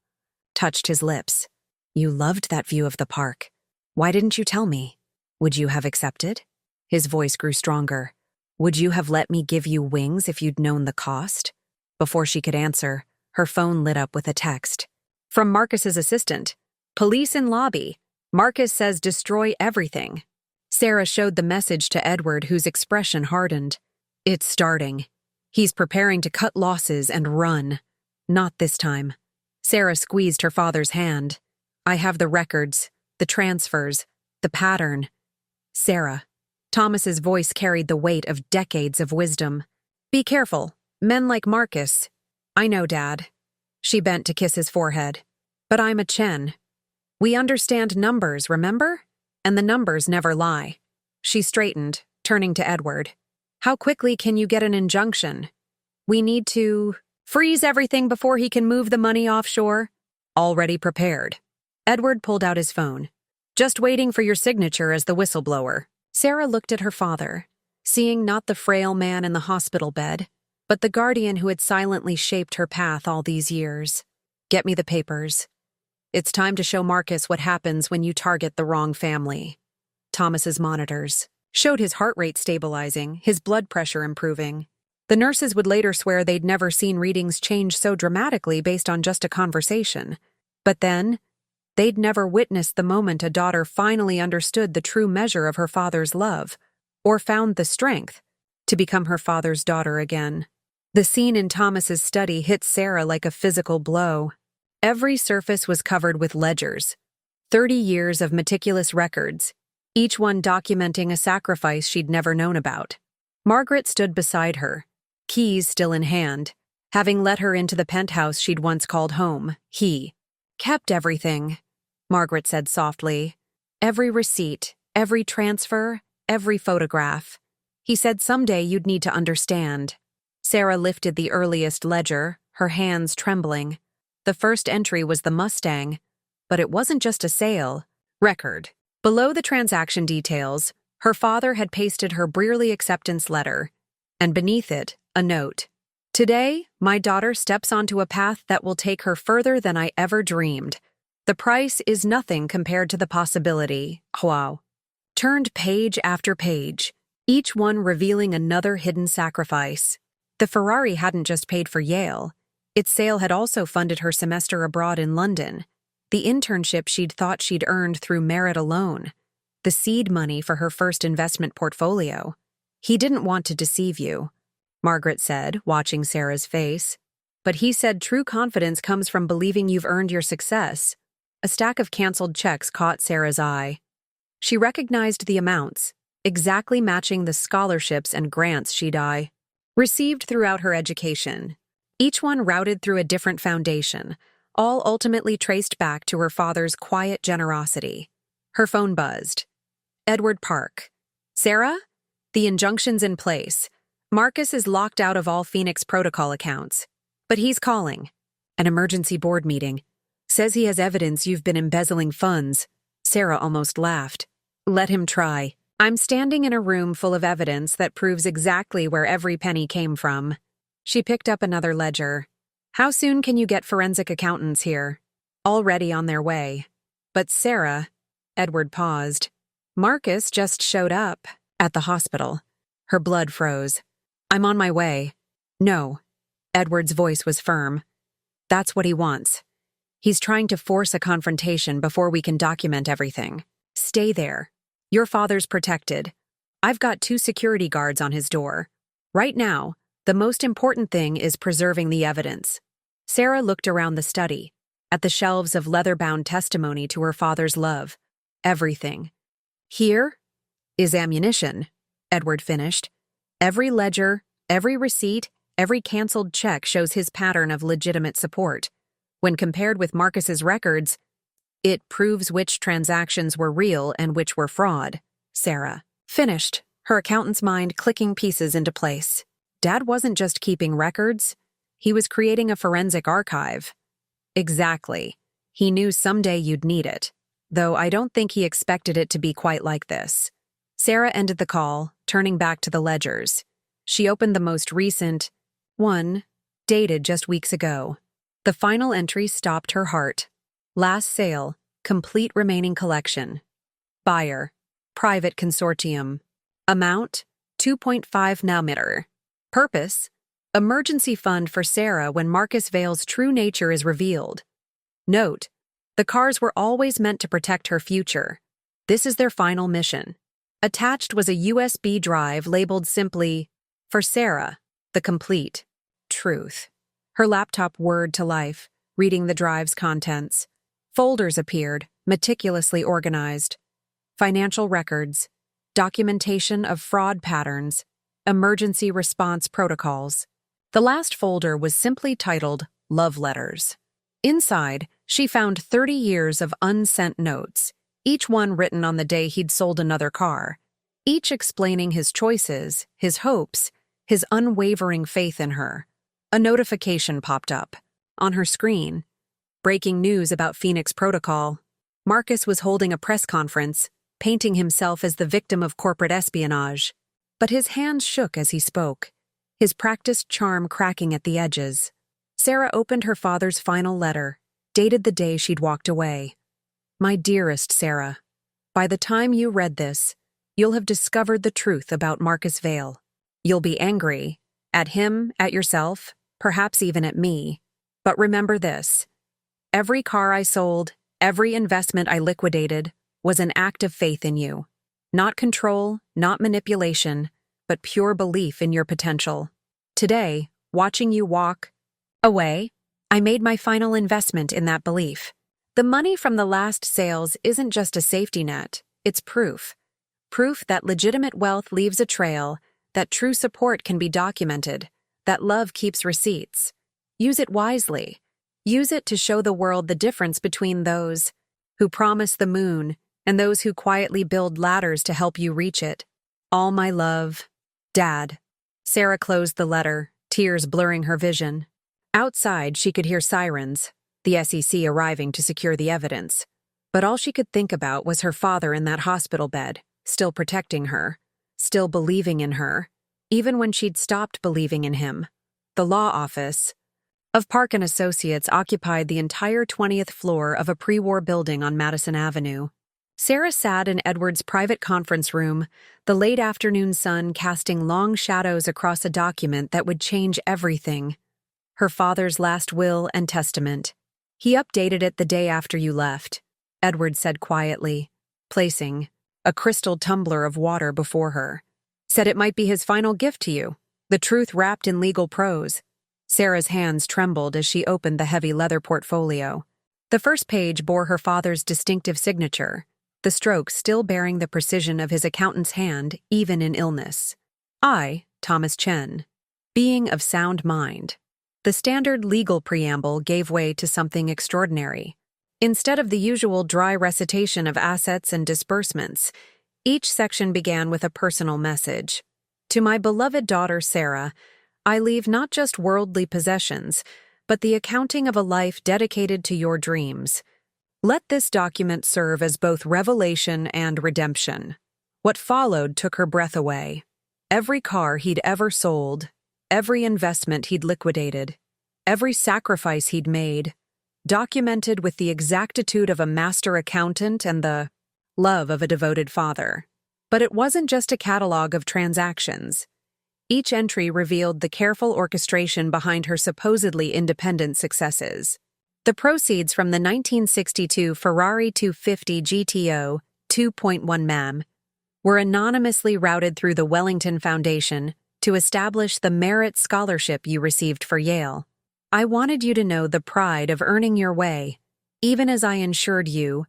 touched his lips. "You loved that view of the park." Why didn't you tell me? Would you have accepted? His voice grew stronger. Would you have let me give you wings if you'd known the cost? Before she could answer, her phone lit up with a text. From Marcus's assistant. Police in lobby. Marcus says destroy everything. Sarah showed the message to Edward, whose expression hardened. It's starting. He's preparing to cut losses and run. Not this time. Sarah squeezed her father's hand. I have the records, the transfers, the pattern. Sarah. Thomas's voice carried the weight of decades of wisdom. Be careful. Men like Marcus. I know, Dad. She bent to kiss his forehead. But I'm a Chen. We understand numbers, remember? And the numbers never lie. She straightened, turning to Edward. How quickly can you get an injunction? We need to freeze everything before he can move the money offshore. Already prepared. Edward pulled out his phone. Just waiting for your signature as the whistleblower. Sarah looked at her father, seeing not the frail man in the hospital bed, but the guardian who had silently shaped her path all these years. Get me the papers. It's time to show Marcus what happens when you target the wrong family. Thomas's monitors showed his heart rate stabilizing, his blood pressure improving. The nurses would later swear they'd never seen readings change so dramatically based on just a conversation. But then, they'd never witnessed the moment a daughter finally understood the true measure of her father's love, or found the strength to become her father's daughter again. The scene in Thomas's study hit Sarah like a physical blow. Every surface was covered with ledgers, 30 years of meticulous records, each one documenting a sacrifice she'd never known about. Margaret stood beside her, keys still in hand, having let her into the penthouse she'd once called home. He kept everything, Margaret said softly. Every receipt, every transfer, every photograph. He said someday you'd need to understand. Sarah lifted the earliest ledger, her hands trembling. The first entry was the Mustang, but it wasn't just a sale. Record. Below the transaction details, her father had pasted her Brearley acceptance letter, and beneath it, a note. Today, my daughter steps onto a path that will take her further than I ever dreamed. The price is nothing compared to the possibility. Wow. Turned page after page, each one revealing another hidden sacrifice. The Ferrari hadn't just paid for Yale. Its sale had also funded her semester abroad in London, the internship she'd thought she'd earned through merit alone, the seed money for her first investment portfolio. He didn't want to deceive you, Margaret said, watching Sarah's face. But he said true confidence comes from believing you've earned your success. A stack of canceled checks caught Sarah's eye. She recognized the amounts, exactly matching the scholarships and grants she'd received throughout her education. Each one routed through a different foundation, all ultimately traced back to her father's quiet generosity. Her phone buzzed. Edward Park. Sarah? The injunction's in place. Marcus is locked out of all Phoenix protocol accounts. But he's calling. An emergency board meeting. Says he has evidence you've been embezzling funds. Sarah almost laughed. Let him try. I'm standing in a room full of evidence that proves exactly where every penny came from. She picked up another ledger. How soon can you get forensic accountants here? Already on their way. But Sarah, Edward paused. Marcus just showed up at the hospital. Her blood froze. I'm on my way. No. Edward's voice was firm. That's what he wants. He's trying to force a confrontation before we can document everything. Stay there. Your father's protected. I've got 2 security guards on his door. Right now, the most important thing is preserving the evidence. Sarah looked around the study, at the shelves of leather-bound testimony to her father's love. Everything. Here is ammunition, Edward finished. Every ledger, every receipt, every canceled check shows his pattern of legitimate support. When compared with Marcus's records, it proves which transactions were real and which were fraud. Sarah finished, her accountant's mind clicking pieces into place. Dad wasn't just keeping records, he was creating a forensic archive. Exactly. He knew someday you'd need it, though I don't think he expected it to be quite like this. Sarah ended the call, turning back to the ledgers. She opened the most recent one, dated just weeks ago. The final entry stopped her heart. Last sale, complete remaining collection. Buyer, private consortium. Amount, 2.5 nanometer. Purpose, emergency fund for Sarah when Marcus Vale's true nature is revealed. Note, the cars were always meant to protect her future. This is their final mission. Attached was a USB drive labeled simply, "For Sarah, the complete truth." Her laptop whirred to life, reading the drive's contents. Folders appeared, meticulously organized. Financial records, documentation of fraud patterns, emergency response protocols. The last folder was simply titled Love Letters. Inside, she found 30 years of unsent notes, each one written on the day he'd sold another car, each explaining his choices, his hopes, his unwavering faith in her. A notification popped up. On her screen, breaking news about Phoenix Protocol. Marcus was holding a press conference, painting himself as the victim of corporate espionage. But his hands shook as he spoke, his practiced charm cracking at the edges. Sarah opened her father's final letter, dated the day she'd walked away. My dearest Sarah, by the time you read this, you'll have discovered the truth about Marcus Vale. You'll be angry, at him, at yourself, perhaps even at me. But remember this, every car I sold, every investment I liquidated, was an act of faith in you. Not control, not manipulation, but pure belief in your potential. Today, watching you walk away, I made my final investment in that belief. The money from the last sales isn't just a safety net, it's proof. Proof that legitimate wealth leaves a trail, that true support can be documented, that love keeps receipts. Use it wisely. Use it to show the world the difference between those who promise the moon and those who quietly build ladders to help you reach it. All my love, Dad. Sarah closed the letter, tears blurring her vision. Outside, she could hear sirens, the SEC arriving to secure the evidence. But all she could think about was her father in that hospital bed, still protecting her, still believing in her, even when she'd stopped believing in him. The law office of Park & Associates occupied the entire 20th floor of a pre-war building on Madison Avenue. Sarah sat in Edward's private conference room, the late afternoon sun casting long shadows across a document that would change everything. Her father's last will and testament. He updated it the day after you left, Edward said quietly, placing a crystal tumbler of water before her. Said it might be his final gift to you, the truth wrapped in legal prose. Sarah's hands trembled as she opened the heavy leather portfolio. The first page bore her father's distinctive signature, the stroke still bearing the precision of his accountant's hand even in illness. I, Thomas Chen, being of sound mind. The standard legal preamble gave way to something extraordinary. Instead of the usual dry recitation of assets and disbursements, each section began with a personal message. To my beloved daughter Sarah, I leave not just worldly possessions, but the accounting of a life dedicated to your dreams. Let this document serve as both revelation and redemption. What followed took her breath away. Every car he'd ever sold, every investment he'd liquidated, every sacrifice he'd made, documented with the exactitude of a master accountant and the love of a devoted father. But it wasn't just a catalog of transactions. Each entry revealed the careful orchestration behind her supposedly independent successes. The proceeds from the 1962 Ferrari 250 GTO 2.1 MAM were anonymously routed through the Wellington Foundation to establish the merit scholarship you received for Yale. I wanted you to know the pride of earning your way, even as I ensured you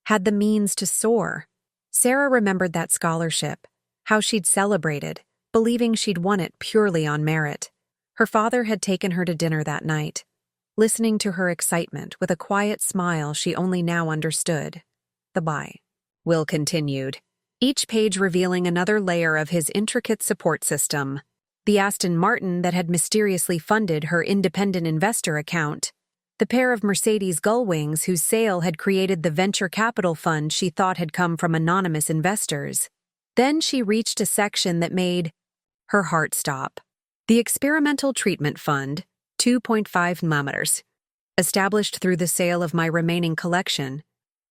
had the means to soar. Sarah remembered that scholarship, how she'd celebrated, believing she'd won it purely on merit. Her father had taken her to dinner that night, listening to her excitement with a quiet smile she only now understood. The Will continued, each page revealing another layer of his intricate support system. The Aston Martin that had mysteriously funded her independent investor account, the pair of Mercedes Gullwings whose sale had created the venture capital fund she thought had come from anonymous investors. Then she reached a section that made her heart stop. The Experimental Treatment Fund, 2.5 millimeters, established through the sale of my remaining collection.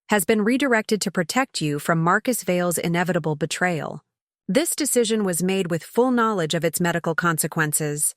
has been redirected to protect you from Marcus Vale's inevitable betrayal. This decision was made with full knowledge of its medical consequences.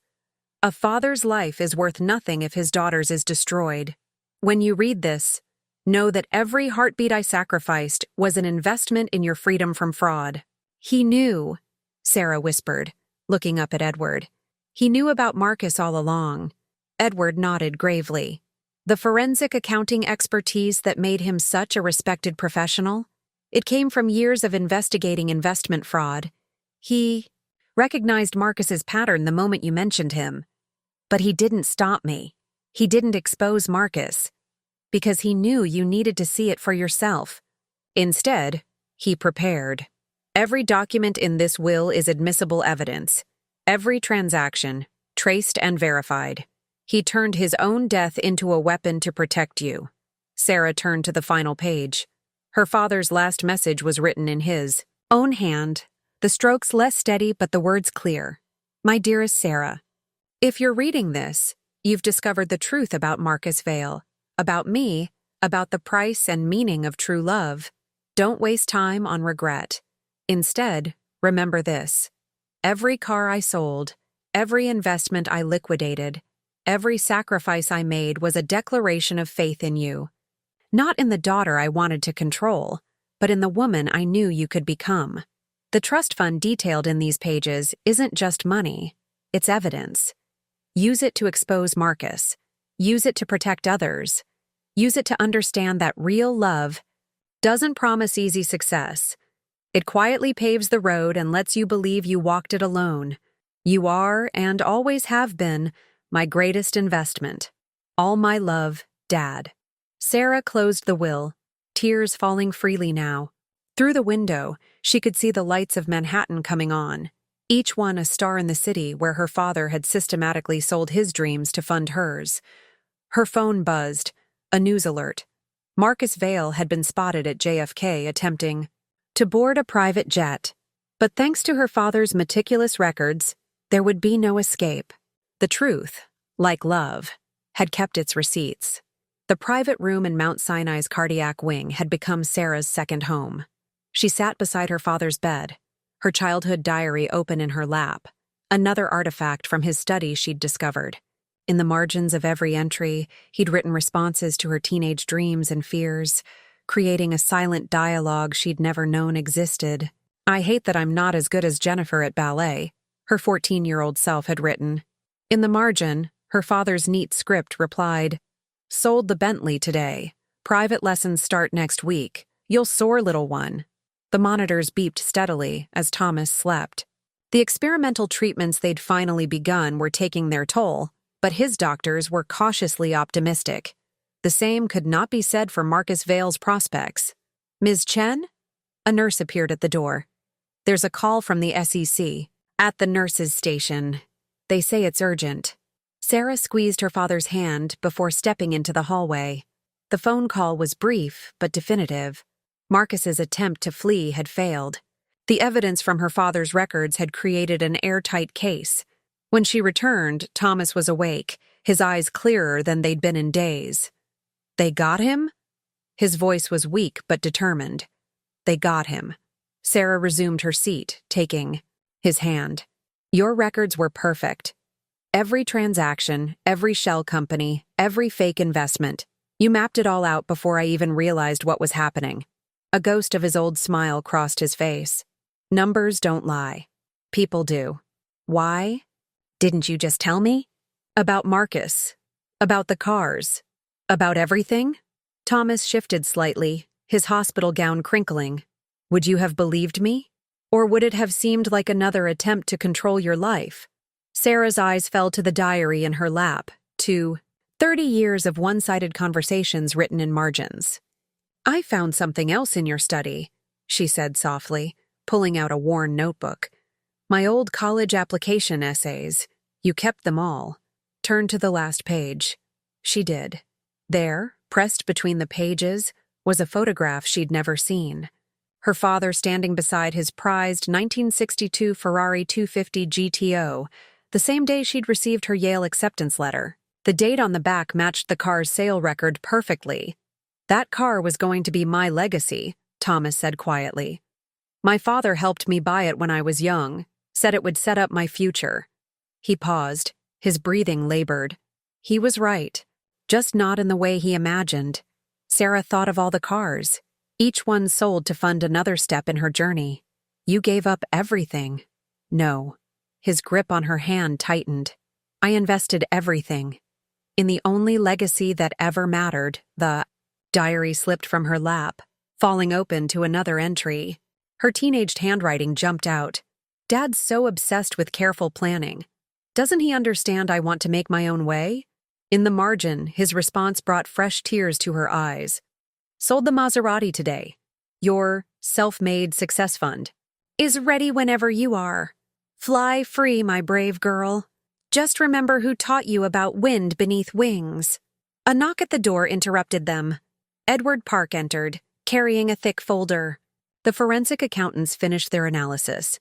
A father's life is worth nothing if his daughter's is destroyed. When you read this, know that every heartbeat I sacrificed was an investment in your freedom from fraud. He knew, Sarah whispered, looking up at Edward. He knew about Marcus all along. Edward nodded gravely. The forensic accounting expertise that made him such a respected professional? It came from years of investigating investment fraud. He recognized Marcus's pattern the moment you mentioned him. But he didn't stop me. He didn't expose Marcus. Because he knew you needed to see it for yourself. Instead, he prepared. Every document in this will is admissible evidence. Every transaction, traced and verified. He turned his own death into a weapon to protect you. Sarah turned to the final page. Her father's last message was written in his own hand, the strokes less steady but the words clear. My dearest Sarah, if you're reading this, you've discovered the truth about Marcus Vale, about me, about the price and meaning of true love. Don't waste time on regret. Instead, remember this. Every car I sold, every investment I liquidated, every sacrifice I made was a declaration of faith in you. Not in the daughter I wanted to control, but in the woman I knew you could become. The trust fund detailed in these pages isn't just money, it's evidence. Use it to expose Marcus. Use it to protect others. Use it to understand that real love doesn't promise easy success. It quietly paves the road and lets you believe you walked it alone. You are, and always have been, my greatest investment. All my love, Dad. Sarah closed the will, tears falling freely now. Through the window, she could see the lights of Manhattan coming on, each one a star in the city where her father had systematically sold his dreams to fund hers. Her phone buzzed, a news alert. Marcus Vale had been spotted at JFK attempting to board a private jet. But thanks to her father's meticulous records, there would be no escape. The truth, like love, had kept its receipts. The private room in Mount Sinai's cardiac wing had become Sarah's second home. She sat beside her father's bed, her childhood diary open in her lap, another artifact from his study she'd discovered. In the margins of every entry, he'd written responses to her teenage dreams and fears, creating a silent dialogue she'd never known existed. I hate that I'm not as good as Jennifer at ballet, her 14-year-old self had written. In the margin, her father's neat script replied, Sold the Bentley today. Private lessons start next week. You'll soar, little one. The monitors beeped steadily as Thomas slept. The experimental treatments they'd finally begun were taking their toll, but his doctors were cautiously optimistic. The same could not be said for Marcus Vale's prospects. Ms. Chen? A nurse appeared at the door. There's a call from the SEC. At the nurse's station. They say it's urgent. Sarah squeezed her father's hand before stepping into the hallway. The phone call was brief but definitive. Marcus's attempt to flee had failed. The evidence from her father's records had created an airtight case. When she returned, Thomas was awake, his eyes clearer than they'd been in days. They got him? His voice was weak but determined. They got him. Sarah resumed her seat, taking his hand. Your records were perfect. Every transaction, every shell company, every fake investment. You mapped it all out before I even realized what was happening. A ghost of his old smile crossed his face. Numbers don't lie. People do. Why? Didn't you just tell me? About Marcus. About the cars. About everything? Thomas shifted slightly, his hospital gown crinkling. Would you have believed me? Or would it have seemed like another attempt to control your life? Sarah's eyes fell to the diary in her lap, to 30 years of one-sided conversations written in margins. I found something else in your study, she said softly, pulling out a worn notebook. My old college application essays. You kept them all. Turn to the last page. She did. There, pressed between the pages, was a photograph she'd never seen. Her father standing beside his prized 1962 Ferrari 250 GTO, the same day she'd received her Yale acceptance letter. The date on the back matched the car's sale record perfectly. That car was going to be my legacy, Thomas said quietly. My father helped me buy it when I was young, said it would set up my future. He paused, his breathing labored. He was right, just not in the way he imagined. Sarah thought of all the cars, each one sold to fund another step in her journey. You gave up everything. No. His grip on her hand tightened. I invested everything. In the only legacy that ever mattered, the diary slipped from her lap, falling open to another entry. Her teenaged handwriting jumped out. Dad's so obsessed with careful planning. Doesn't he understand I want to make my own way? In the margin, his response brought fresh tears to her eyes. Sold the Maserati today. Your self-made success fund is ready whenever you are. Fly free, my brave girl. Just remember who taught you about wind beneath wings. A knock at the door interrupted them. Edward Park entered, carrying a thick folder. The forensic accountants finished their analysis.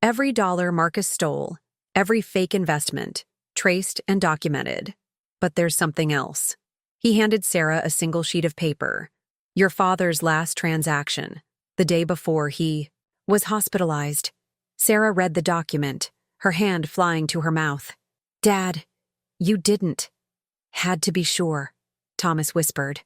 Every dollar Marcus stole, every fake investment, traced and documented. But there's something else. He handed Sarah a single sheet of paper. Your father's last transaction, the day before he was hospitalized. Sarah read the document, her hand flying to her mouth. Dad, you didn't. Had to be sure, Thomas whispered.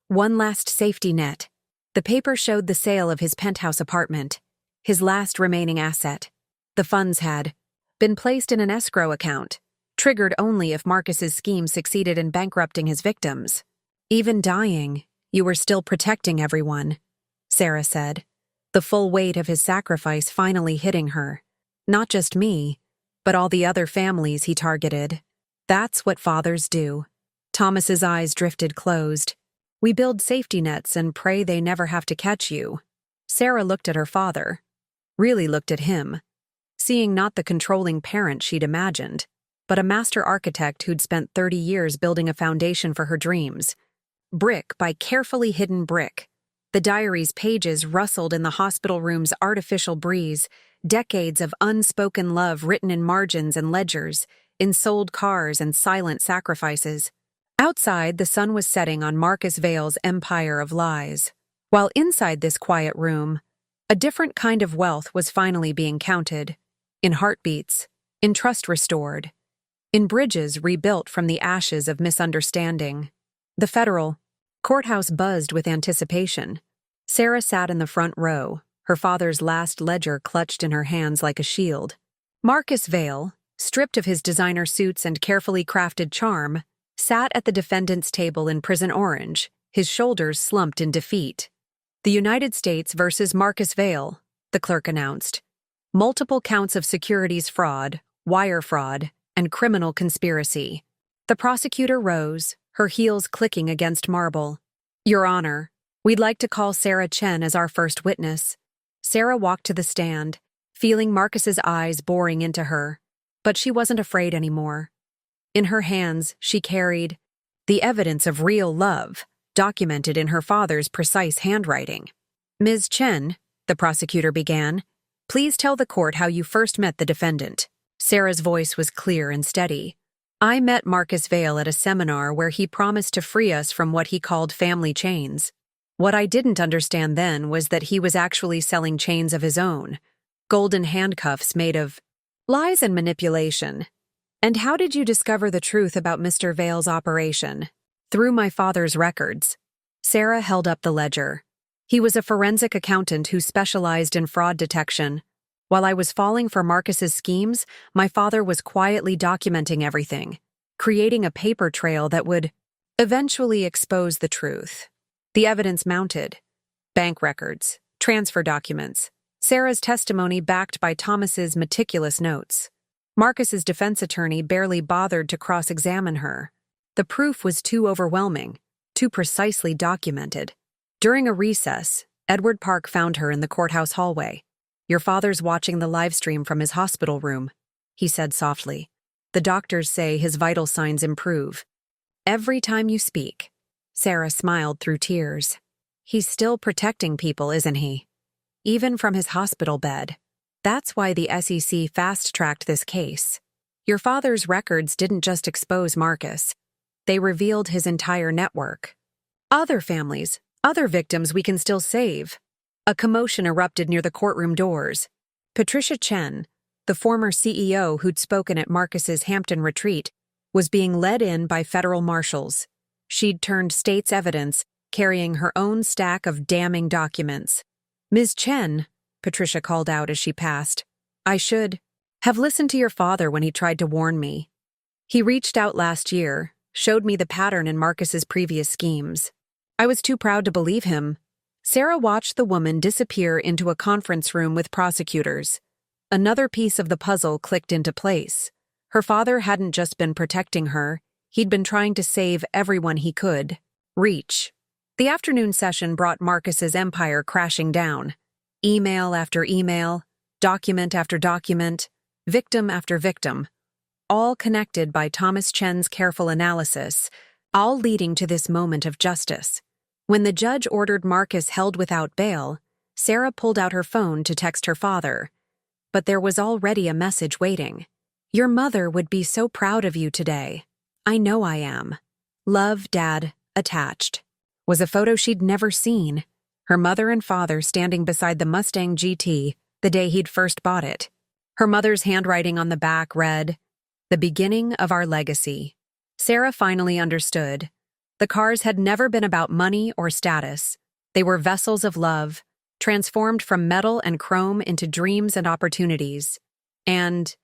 One last safety net. The paper showed the sale of his penthouse apartment, his last remaining asset. The funds had been placed in an escrow account, triggered only if Marcus's scheme succeeded in bankrupting his victims. Even dying, you were still protecting everyone, Sarah said, the full weight of his sacrifice finally hitting her. Not just me, but all the other families he targeted. That's what fathers do. Thomas's eyes drifted closed. We build safety nets and pray they never have to catch you. Sarah looked at her father, really looked at him, seeing not the controlling parent she'd imagined, but a master architect who'd spent 30 years building a foundation for her dreams. Brick by carefully hidden brick. The diary's pages rustled in the hospital room's artificial breeze, decades of unspoken love written in margins and ledgers, in sold cars and silent sacrifices. Outside, the sun was setting on Marcus Vale's empire of lies, while inside this quiet room, a different kind of wealth was finally being counted, in heartbeats, in trust restored, in bridges rebuilt from the ashes of misunderstanding. The federal courthouse buzzed with anticipation. Sarah sat in the front row, her father's last ledger clutched in her hands like a shield. Marcus Vale, stripped of his designer suits and carefully crafted charm, sat at the defendant's table in Prison Orange, his shoulders slumped in defeat. The United States versus Marcus Vale, the clerk announced. Multiple counts of securities fraud, wire fraud, and criminal conspiracy. The prosecutor rose, her heels clicking against marble. Your Honor, we'd like to call Sarah Chen as our first witness. Sarah walked to the stand, feeling Marcus's eyes boring into her, but she wasn't afraid anymore. In her hands, she carried the evidence of real love, documented in her father's precise handwriting. Ms. Chen, the prosecutor began, please tell the court how you first met the defendant. Sarah's voice was clear and steady. I met Marcus Vale at a seminar where he promised to free us from what he called family chains. What I didn't understand then was that he was actually selling chains of his own, golden handcuffs made of lies and manipulation. And how did you discover the truth about Mr. Vale's operation? Through my father's records. Sarah held up the ledger. He was a forensic accountant who specialized in fraud detection. While I was falling for Marcus's schemes, my father was quietly documenting everything, creating a paper trail that would eventually expose the truth. The evidence mounted. Bank records, transfer documents, Sarah's testimony backed by Thomas's meticulous notes. Marcus's defense attorney barely bothered to cross-examine her. The proof was too overwhelming, too precisely documented. During a recess, Edward Park found her in the courthouse hallway. Your father's watching the live stream from his hospital room, he said softly. The doctors say his vital signs improve. Every time you speak. Sarah smiled through tears. He's still protecting people, isn't he? Even from his hospital bed. That's why the SEC fast-tracked this case. Your father's records didn't just expose Marcus. They revealed his entire network. Other families, other victims we can still save. A commotion erupted near the courtroom doors. Patricia Chen, the former CEO who'd spoken at Marcus's Hampton retreat, was being led in by federal marshals. She'd turned state's evidence, carrying her own stack of damning documents. "Ms. Chen," Patricia called out as she passed, "I should have listened to your father when he tried to warn me. He reached out last year, showed me the pattern in Marcus's previous schemes. I was too proud to believe him." Sarah watched the woman disappear into a conference room with prosecutors. Another piece of the puzzle clicked into place. Her father hadn't just been protecting her, he'd been trying to save everyone he could reach. The afternoon session brought Marcus's empire crashing down. Email after email, document after document, victim after victim, all connected by Thomas Chen's careful analysis, all leading to this moment of justice. When the judge ordered Marcus held without bail, Sarah pulled out her phone to text her father. But there was already a message waiting. "Your mother would be so proud of you today. I know I am. Love, Dad," attached. Was a photo she'd never seen. Her mother and father standing beside the Mustang GT the day he'd first bought it. Her mother's handwriting on the back read, "The beginning of our legacy." Sarah finally understood. The cars had never been about money or status. They were vessels of love, transformed from metal and chrome into dreams and opportunities. And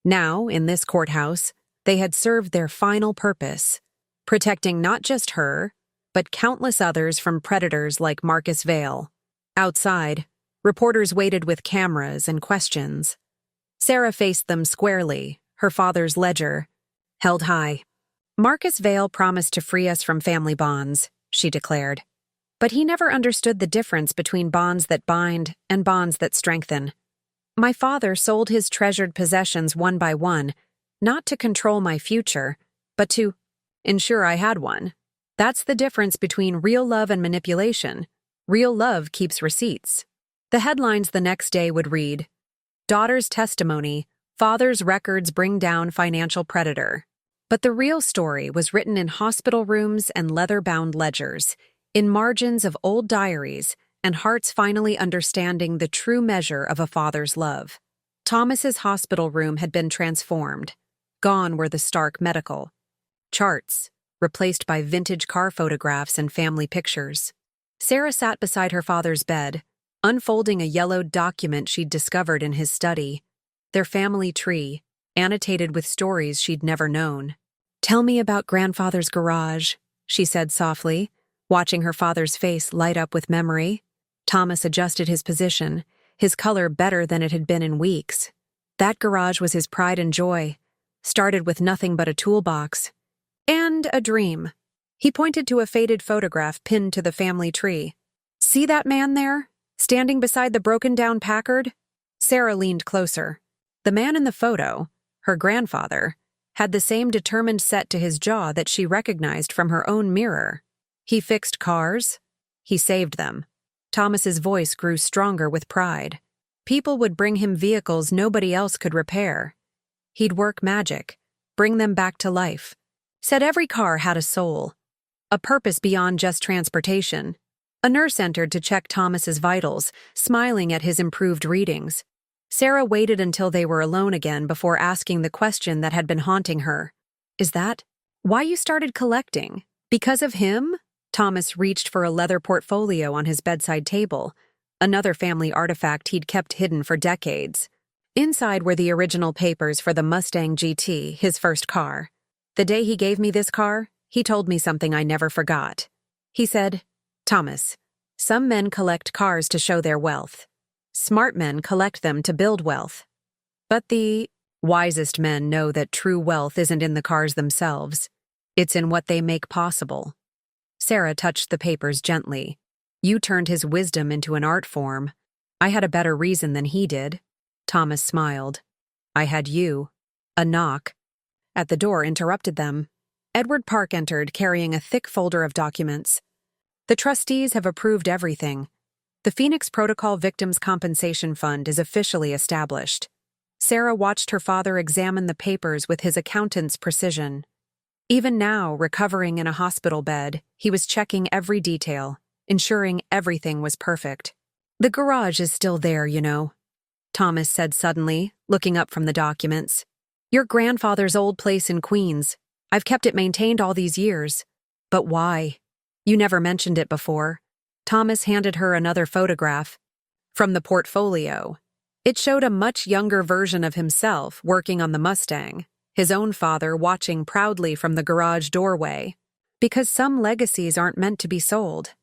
now, in this courthouse, they had served their final purpose, protecting not just her, but countless others from predators like Marcus Vale. Outside, reporters waited with cameras and questions. Sarah faced them squarely, her father's ledger held high. "Marcus Vale promised to free us from family bonds," she declared. "But he never understood the difference between bonds that bind and bonds that strengthen. My father sold his treasured possessions one by one, not to control my future, but to ensure I had one. That's the difference between real love and manipulation. Real love keeps receipts." The headlines the next day would read, "Daughter's testimony, father's records bring down financial predator." But the real story was written in hospital rooms and leather-bound ledgers, in margins of old diaries, and hearts finally understanding the true measure of a father's love. Thomas's hospital room had been transformed. Gone were the stark medical charts, replaced by vintage car photographs and family pictures. Sarah sat beside her father's bed, unfolding a yellowed document she'd discovered in his study, their family tree, annotated with stories she'd never known. "Tell me about grandfather's garage," she said softly, watching her father's face light up with memory. Thomas adjusted his position, his color better than it had been in weeks. That garage was his pride and joy, started with nothing but a toolbox. And a dream. He pointed to a faded photograph pinned to the family tree. "See that man there, standing beside the broken-down Packard?" Sarah leaned closer. The man in the photo, her grandfather, had the same determined set to his jaw that she recognized from her own mirror. He fixed cars. He saved them. Thomas's voice grew stronger with pride. People would bring him vehicles nobody else could repair. He'd work magic, bring them back to life. Said every car had a soul, a purpose beyond just transportation. A nurse entered to check Thomas's vitals, smiling at his improved readings. Sarah waited until they were alone again before asking the question that had been haunting her. "Is that why you started collecting? Because of him?" Thomas reached for a leather portfolio on his bedside table, another family artifact he'd kept hidden for decades. Inside were the original papers for the Mustang GT, his first car. "The day he gave me this car, he told me something I never forgot. He said, 'Thomas, some men collect cars to show their wealth. Smart men collect them to build wealth. But the wisest men know that true wealth isn't in the cars themselves. It's in what they make possible.'" Sarah touched the papers gently. "You turned his wisdom into an art form. I had a better reason than he did." Thomas smiled. "I had you." A knock at the door interrupted them. Edward Park entered, carrying a thick folder of documents. "The trustees have approved everything. The Phoenix Protocol Victims Compensation Fund is officially established." Sarah watched her father examine the papers with his accountant's precision. Even now, recovering in a hospital bed, he was checking every detail, ensuring everything was perfect. "The garage is still there, you know," Thomas said suddenly, looking up from the documents. "Your grandfather's old place in Queens. I've kept it maintained all these years. But why? You never mentioned it before." Thomas handed her another photograph from the portfolio. It showed a much younger version of himself working on the Mustang, his own father watching proudly from the garage doorway. Because some legacies aren't meant to be sold.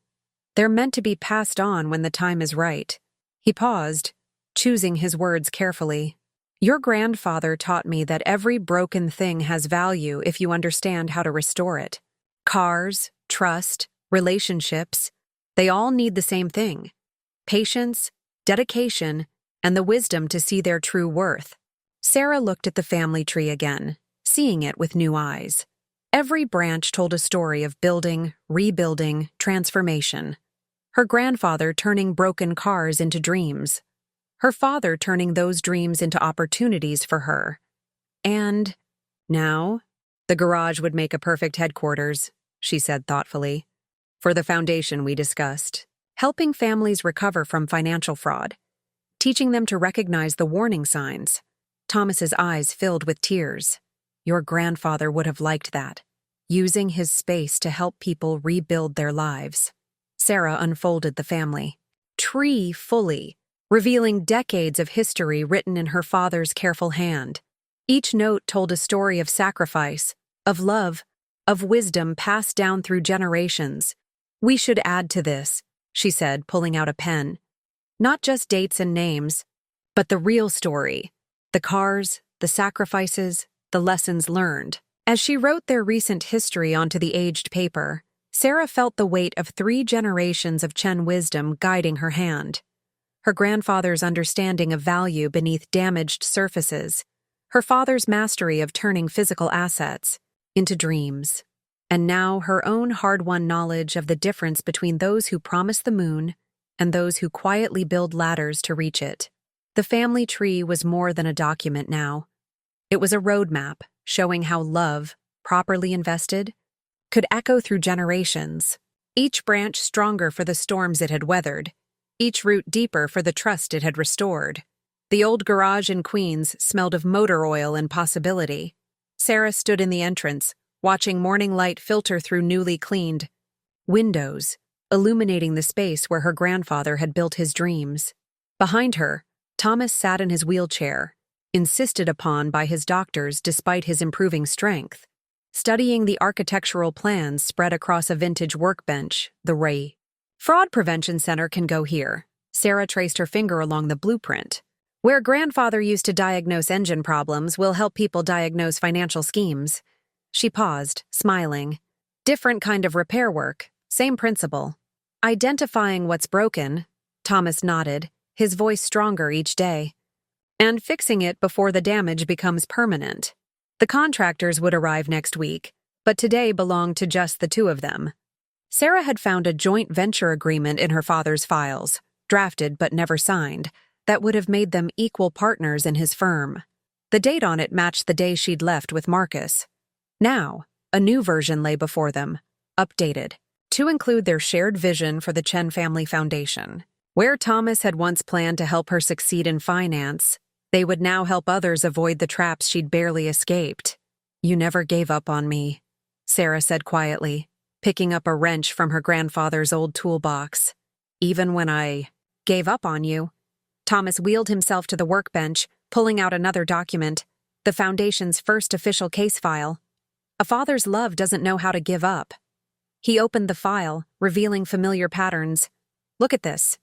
They're meant to be passed on when the time is right. He paused, choosing his words carefully. "Your grandfather taught me that every broken thing has value if you understand how to restore it. Cars, trust, relationships, they all need the same thing: patience, dedication, and the wisdom to see their true worth." Sarah looked at the family tree again, seeing it with new eyes. Every branch told a story of building, rebuilding, transformation. Her grandfather turning broken cars into dreams. Her father turning those dreams into opportunities for her. And now, the garage would make a perfect headquarters, she said thoughtfully, for the foundation we discussed, helping families recover from financial fraud, teaching them to recognize the warning signs. Thomas's eyes filled with tears. Your grandfather would have liked that, using his space to help people rebuild their lives. Sarah unfolded the family tree fully, revealing decades of history written in her father's careful hand. Each note told a story of sacrifice, of love, of wisdom passed down through generations. "We should add to this," she said, pulling out a pen. "Not just dates and names, but the real story. The cars, the sacrifices, the lessons learned." As she wrote their recent history onto the aged paper, Sarah felt the weight of 3 generations of Chen wisdom guiding her hand. Her grandfather's understanding of value beneath damaged surfaces, her father's mastery of turning physical assets into dreams, and now her own hard-won knowledge of the difference between those who promise the moon and those who quietly build ladders to reach it. The family tree was more than a document now. It was a roadmap showing how love, properly invested, could echo through generations, each branch stronger for the storms it had weathered, each root deeper for the trust it had restored. The old garage in Queens smelled of motor oil and possibility. Sarah stood in the entrance, watching morning light filter through newly cleaned windows, illuminating the space where her grandfather had built his dreams. Behind her, Thomas sat in his wheelchair, insisted upon by his doctors despite his improving strength, studying the architectural plans spread across a vintage workbench, the Ray. "Fraud Prevention Center can go here." Sarah traced her finger along the blueprint. "Where grandfather used to diagnose engine problems, will help people diagnose financial schemes." She paused, smiling. "Different kind of repair work, same principle." "Identifying what's broken," Thomas nodded, his voice stronger each day. "And fixing it before the damage becomes permanent." The contractors would arrive next week, but today belonged to just the 2 of them. Sarah had found a joint venture agreement in her father's files, drafted but never signed, that would have made them equal partners in his firm. The date on it matched the day she'd left with Marcus. Now, a new version lay before them, updated, to include their shared vision for the Chen Family Foundation. Where Thomas had once planned to help her succeed in finance, they would now help others avoid the traps she'd barely escaped. "You never gave up on me," Sarah said quietly, picking up a wrench from her grandfather's old toolbox. "Even when I gave up on you." Thomas wheeled himself to the workbench, pulling out another document, the Foundation's first official case file. A father's love doesn't know how to give up. He opened the file, revealing familiar patterns. "Look at this."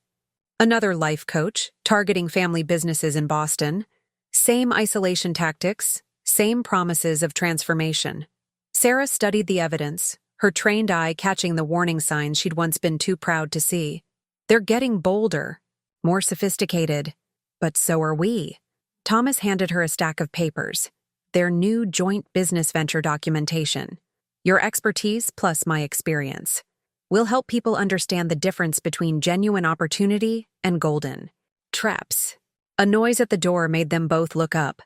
Another life coach, targeting family businesses in Boston. Same isolation tactics, same promises of transformation. Sarah studied the evidence, her trained eye catching the warning signs she'd once been too proud to see. They're getting bolder, more sophisticated. But so are we. Thomas handed her a stack of papers. Their new joint business venture documentation. "Your expertise plus my experience. We'll help people understand the difference between genuine opportunity and golden traps." A noise at the door made them both look up.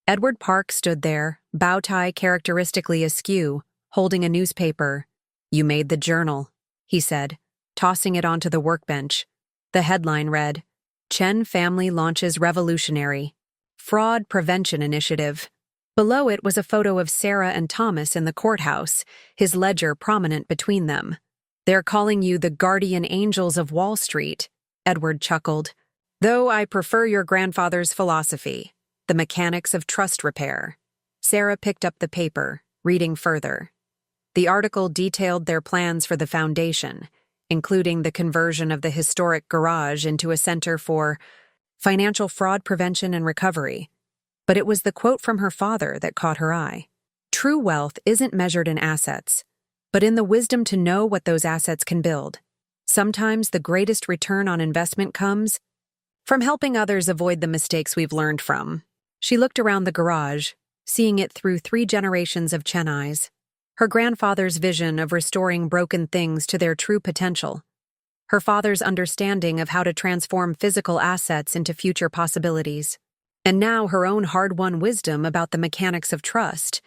Edward Park stood there, bow tie characteristically askew, holding a newspaper. "You made the journal," he said, tossing it onto the workbench. The headline read, "Chen Family Launches Revolutionary Fraud Prevention Initiative." Below it was a photo of Sarah and Thomas in the courthouse, his ledger prominent between them. "They're calling you the guardian angels of Wall Street," Edward chuckled. "Though I prefer your grandfather's philosophy, the mechanics of trust repair." Sarah picked up the paper, reading further. The article detailed their plans for the foundation, including the conversion of the historic garage into a center for financial fraud prevention and recovery. But it was the quote from her father that caught her eye. "True wealth isn't measured in assets, but in the wisdom to know what those assets can build. Sometimes the greatest return on investment comes from helping others avoid the mistakes we've learned from." She looked around the garage, seeing it through 3 generations of Chen eyes. Her grandfather's vision of restoring broken things to their true potential. Her father's understanding of how to transform physical assets into future possibilities. And now her own hard-won wisdom about the mechanics of trust,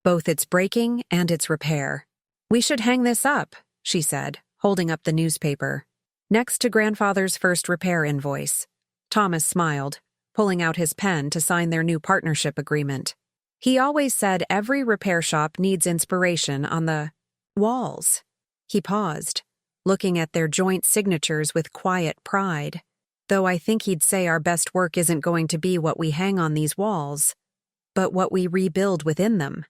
both its breaking and its repair. "We should hang this up," she said, holding up the newspaper, next to grandfather's first repair invoice. Thomas smiled, pulling out his pen to sign their new partnership agreement. He always said every repair shop needs inspiration on the walls. He paused, looking at their joint signatures with quiet pride. "Though I think he'd say our best work isn't going to be what we hang on these walls, but what we rebuild within them."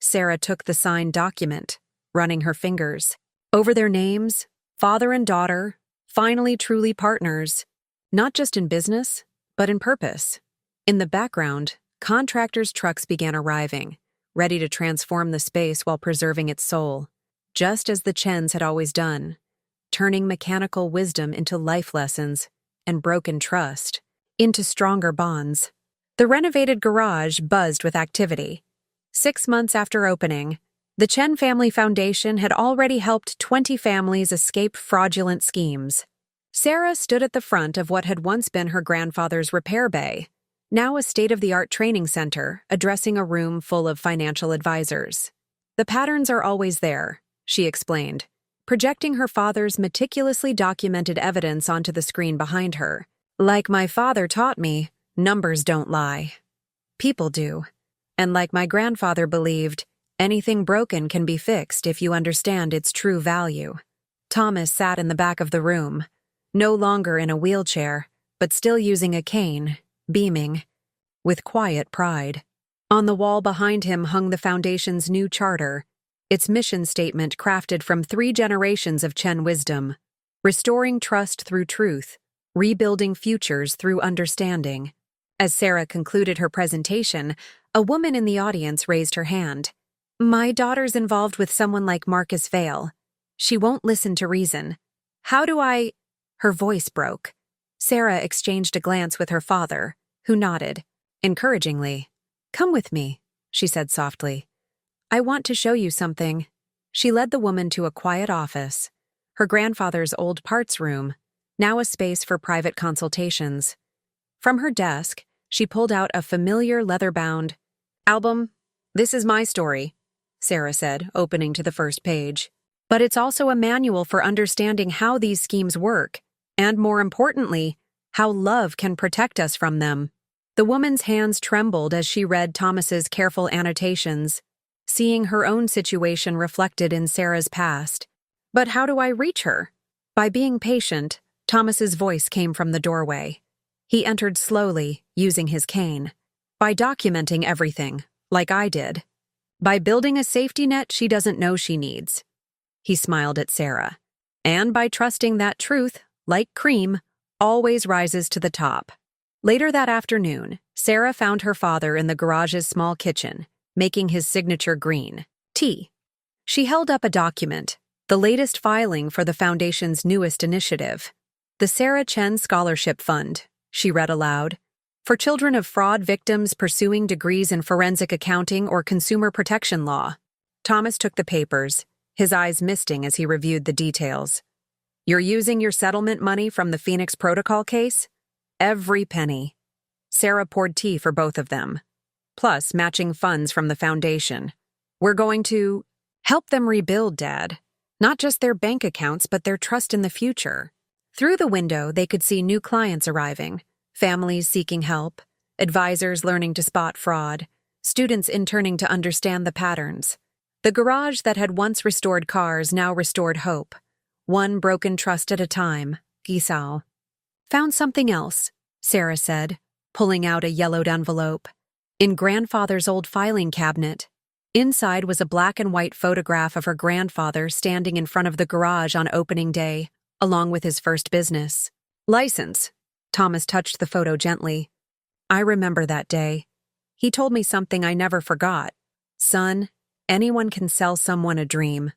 Sarah took the signed document, running her fingers over their names, father and daughter, finally truly partners, not just in business, but in purpose. In the background, contractors' trucks began arriving, ready to transform the space while preserving its soul, just as the Chens had always done, turning mechanical wisdom into life lessons and broken trust into stronger bonds. The renovated garage buzzed with activity. 6 months after opening, the Chen Family Foundation had already helped 20 families escape fraudulent schemes. Sarah stood at the front of what had once been her grandfather's repair bay, now a state-of-the-art training center addressing a room full of financial advisors. "The patterns are always there," she explained, projecting her father's meticulously documented evidence onto the screen behind her. "Like my father taught me, numbers don't lie. People do. And like my grandfather believed, anything broken can be fixed if you understand its true value." Thomas sat in the back of the room, no longer in a wheelchair, but still using a cane, beaming with quiet pride. On the wall behind him hung the foundation's new charter, its mission statement crafted from 3 generations of Chen wisdom: restoring trust through truth, rebuilding futures through understanding. As Sarah concluded her presentation, a woman in the audience raised her hand. "My daughter's involved with someone like Marcus Vale. She won't listen to reason. How do I—" Her voice broke. Sarah exchanged a glance with her father, who nodded, encouragingly. "Come with me," she said softly. "I want to show you something." She led the woman to a quiet office, her grandfather's old parts room, now a space for private consultations. From her desk, she pulled out a familiar leather-bound album. "This is my story," Sarah said, opening to the first page. "But it's also a manual for understanding how these schemes work, and more importantly, how love can protect us from them." The woman's hands trembled as she read Thomas's careful annotations, seeing her own situation reflected in Sarah's past. "But how do I reach her?" By being patient, Thomas's voice came from the doorway. He entered slowly, using his cane. "By documenting everything, like I did. By building a safety net she doesn't know she needs." He smiled at Sarah. "And by trusting that truth, like cream, always rises to the top." Later that afternoon, Sarah found her father in the garage's small kitchen, making his signature green tea. She held up a document, the latest filing for the foundation's newest initiative. "The Sarah Chen Scholarship Fund," she read aloud, "for children of fraud victims pursuing degrees in forensic accounting or consumer protection law." Thomas took the papers, his eyes misting as he reviewed the details. "You're using your settlement money from the Phoenix Protocol case?" "Every penny." Sarah poured tea for both of them, plus matching funds from the foundation. "We're going to—" Help them rebuild, Dad. Not just their bank accounts, but their trust in the future. Through the window, they could see new clients arriving, families seeking help, advisors learning to spot fraud, students interning to understand the patterns. The garage that had once restored cars now restored hope. One broken trust at a time, Gisao. Found something else, Sarah said, pulling out a yellowed envelope. In grandfather's old filing cabinet. Inside was a black and white photograph of her grandfather standing in front of the garage on opening day, along with his first business. License. Thomas touched the photo gently. I remember that day. He told me something I never forgot. Son, anyone can sell someone a dream.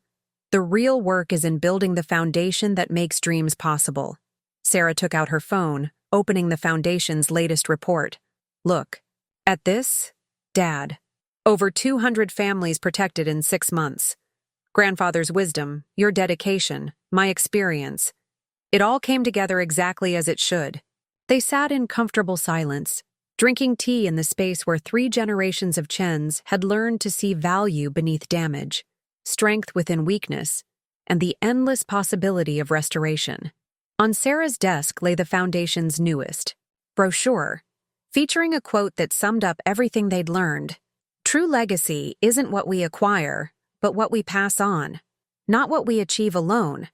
The real work is in building the foundation that makes dreams possible. Sarah took out her phone, opening the foundation's latest report. Look. At this, Dad. Over 200 families protected in 6 months. Grandfather's wisdom, your dedication, my experience. It all came together exactly as it should. They sat in comfortable silence, drinking tea in the space where 3 generations of Chens had learned to see value beneath damage, strength within weakness, and the endless possibility of restoration. On Sarah's desk lay the foundation's newest brochure, featuring a quote that summed up everything they'd learned. True legacy isn't what we acquire, but what we pass on. Not what we achieve alone,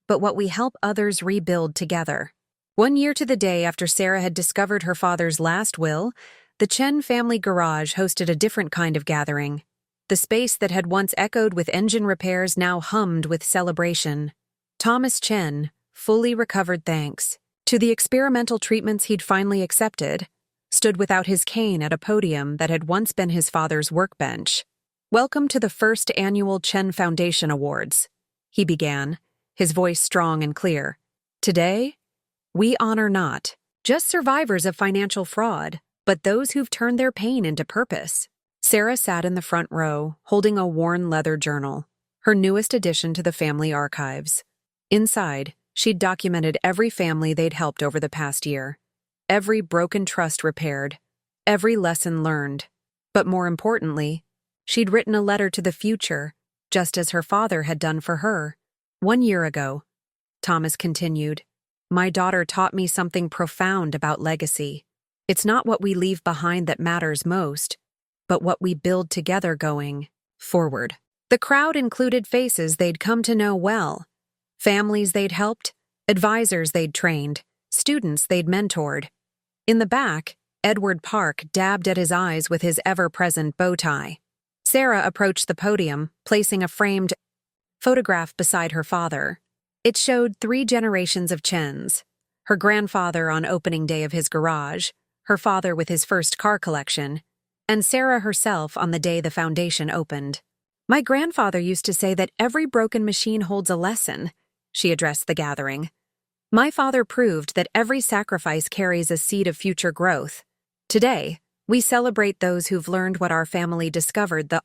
but what we help others rebuild together. 1 year to the day after Sarah had discovered her father's last will, the Chen family garage hosted a different kind of gathering. The space that had once echoed with engine repairs now hummed with celebration. Thomas Chen, fully recovered thanks to the experimental treatments he'd finally accepted, stood without his cane at a podium that had once been his father's workbench. Welcome to the first annual Chen Foundation Awards, he began, his voice strong and clear. Today, we honor not just survivors of financial fraud, but those who've turned their pain into purpose. Sarah sat in the front row, holding a worn leather journal, her newest addition to the family archives. Inside, she'd documented every family they'd helped over the past year. Every broken trust repaired, every lesson learned. But more importantly, she'd written a letter to the future, just as her father had done for her. 1 year ago, Thomas continued, my daughter taught me something profound about legacy. It's not what we leave behind that matters most, but what we build together going forward. The crowd included faces they'd come to know well, families they'd helped, advisors they'd trained, students they'd mentored. In the back, Edward Park dabbed at his eyes with his ever-present bow tie. Sarah approached the podium, placing a framed photograph beside her father. It showed 3 generations of Chens, her grandfather on opening day of his garage, her father with his first car collection, and Sarah herself on the day the foundation opened. My grandfather used to say that every broken machine holds a lesson, she addressed the gathering. My father proved that every sacrifice carries a seed of future growth. Today, we celebrate those who've learned what our family discovered the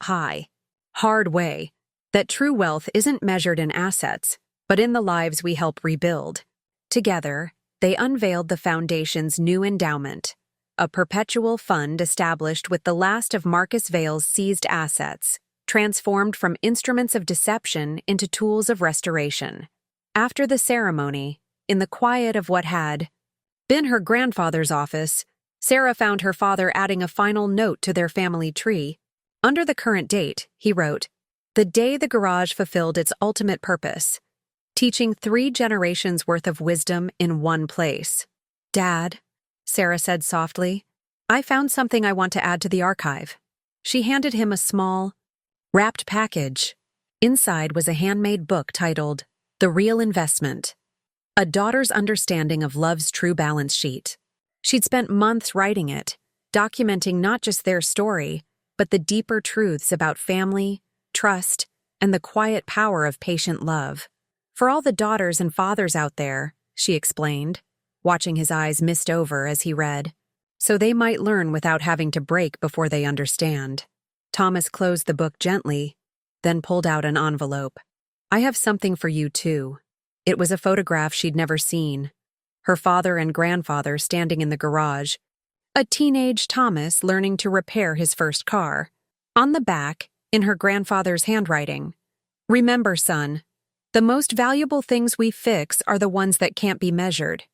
hard way, that true wealth isn't measured in assets, but in the lives we help rebuild. Together, they unveiled the foundation's new endowment, a perpetual fund established with the last of Marcus Vale's seized assets, transformed from instruments of deception into tools of restoration. After the ceremony, in the quiet of what had been her grandfather's office, Sarah found her father adding a final note to their family tree. Under the current date, he wrote, the day the garage fulfilled its ultimate purpose, teaching 3 generations worth of wisdom in one place. Dad, Sarah said softly, I found something I want to add to the archive. She handed him a small, wrapped package. Inside was a handmade book titled The Real Investment, a daughter's understanding of love's true balance sheet. She'd spent months writing it, documenting not just their story, but the deeper truths about family, trust, and the quiet power of patient love. For all the daughters and fathers out there, she explained, watching his eyes mist over as he read, so they might learn without having to break before they understand. Thomas closed the book gently, then pulled out an envelope. I have something for you, too. It was a photograph she'd never seen. Her father and grandfather standing in the garage. A teenage Thomas learning to repair his first car. On the back, in her grandfather's handwriting, Remember, son, the most valuable things we fix are the ones that can't be measured.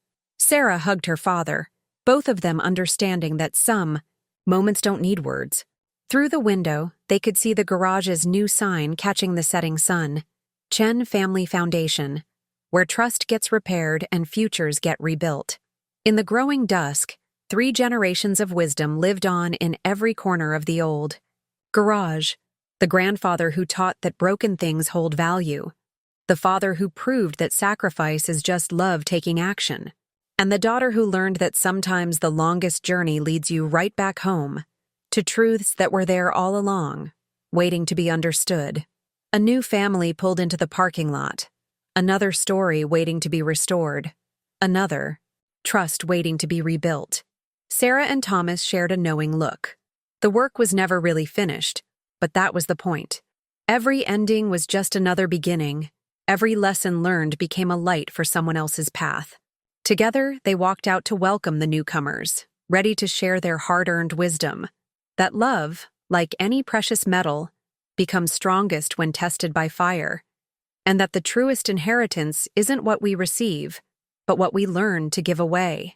Sarah hugged her father, both of them understanding that some moments don't need words. Through the window, they could see the garage's new sign catching the setting sun, Chen Family Foundation, where trust gets repaired and futures get rebuilt. In the growing dusk, 3 generations of wisdom lived on in every corner of the old garage. The grandfather who taught that broken things hold value, the father who proved that sacrifice is just love taking action, and the daughter who learned that sometimes the longest journey leads you right back home, to truths that were there all along, waiting to be understood. A new family pulled into the parking lot, another story waiting to be restored, another trust waiting to be rebuilt. Sarah and Thomas shared a knowing look. The work was never really finished, but that was the point. Every ending was just another beginning. Every lesson learned became a light for someone else's path. Together, they walked out to welcome the newcomers, ready to share their hard-earned wisdom. That love, like any precious metal, becomes strongest when tested by fire, and that the truest inheritance isn't what we receive, but what we learn to give away.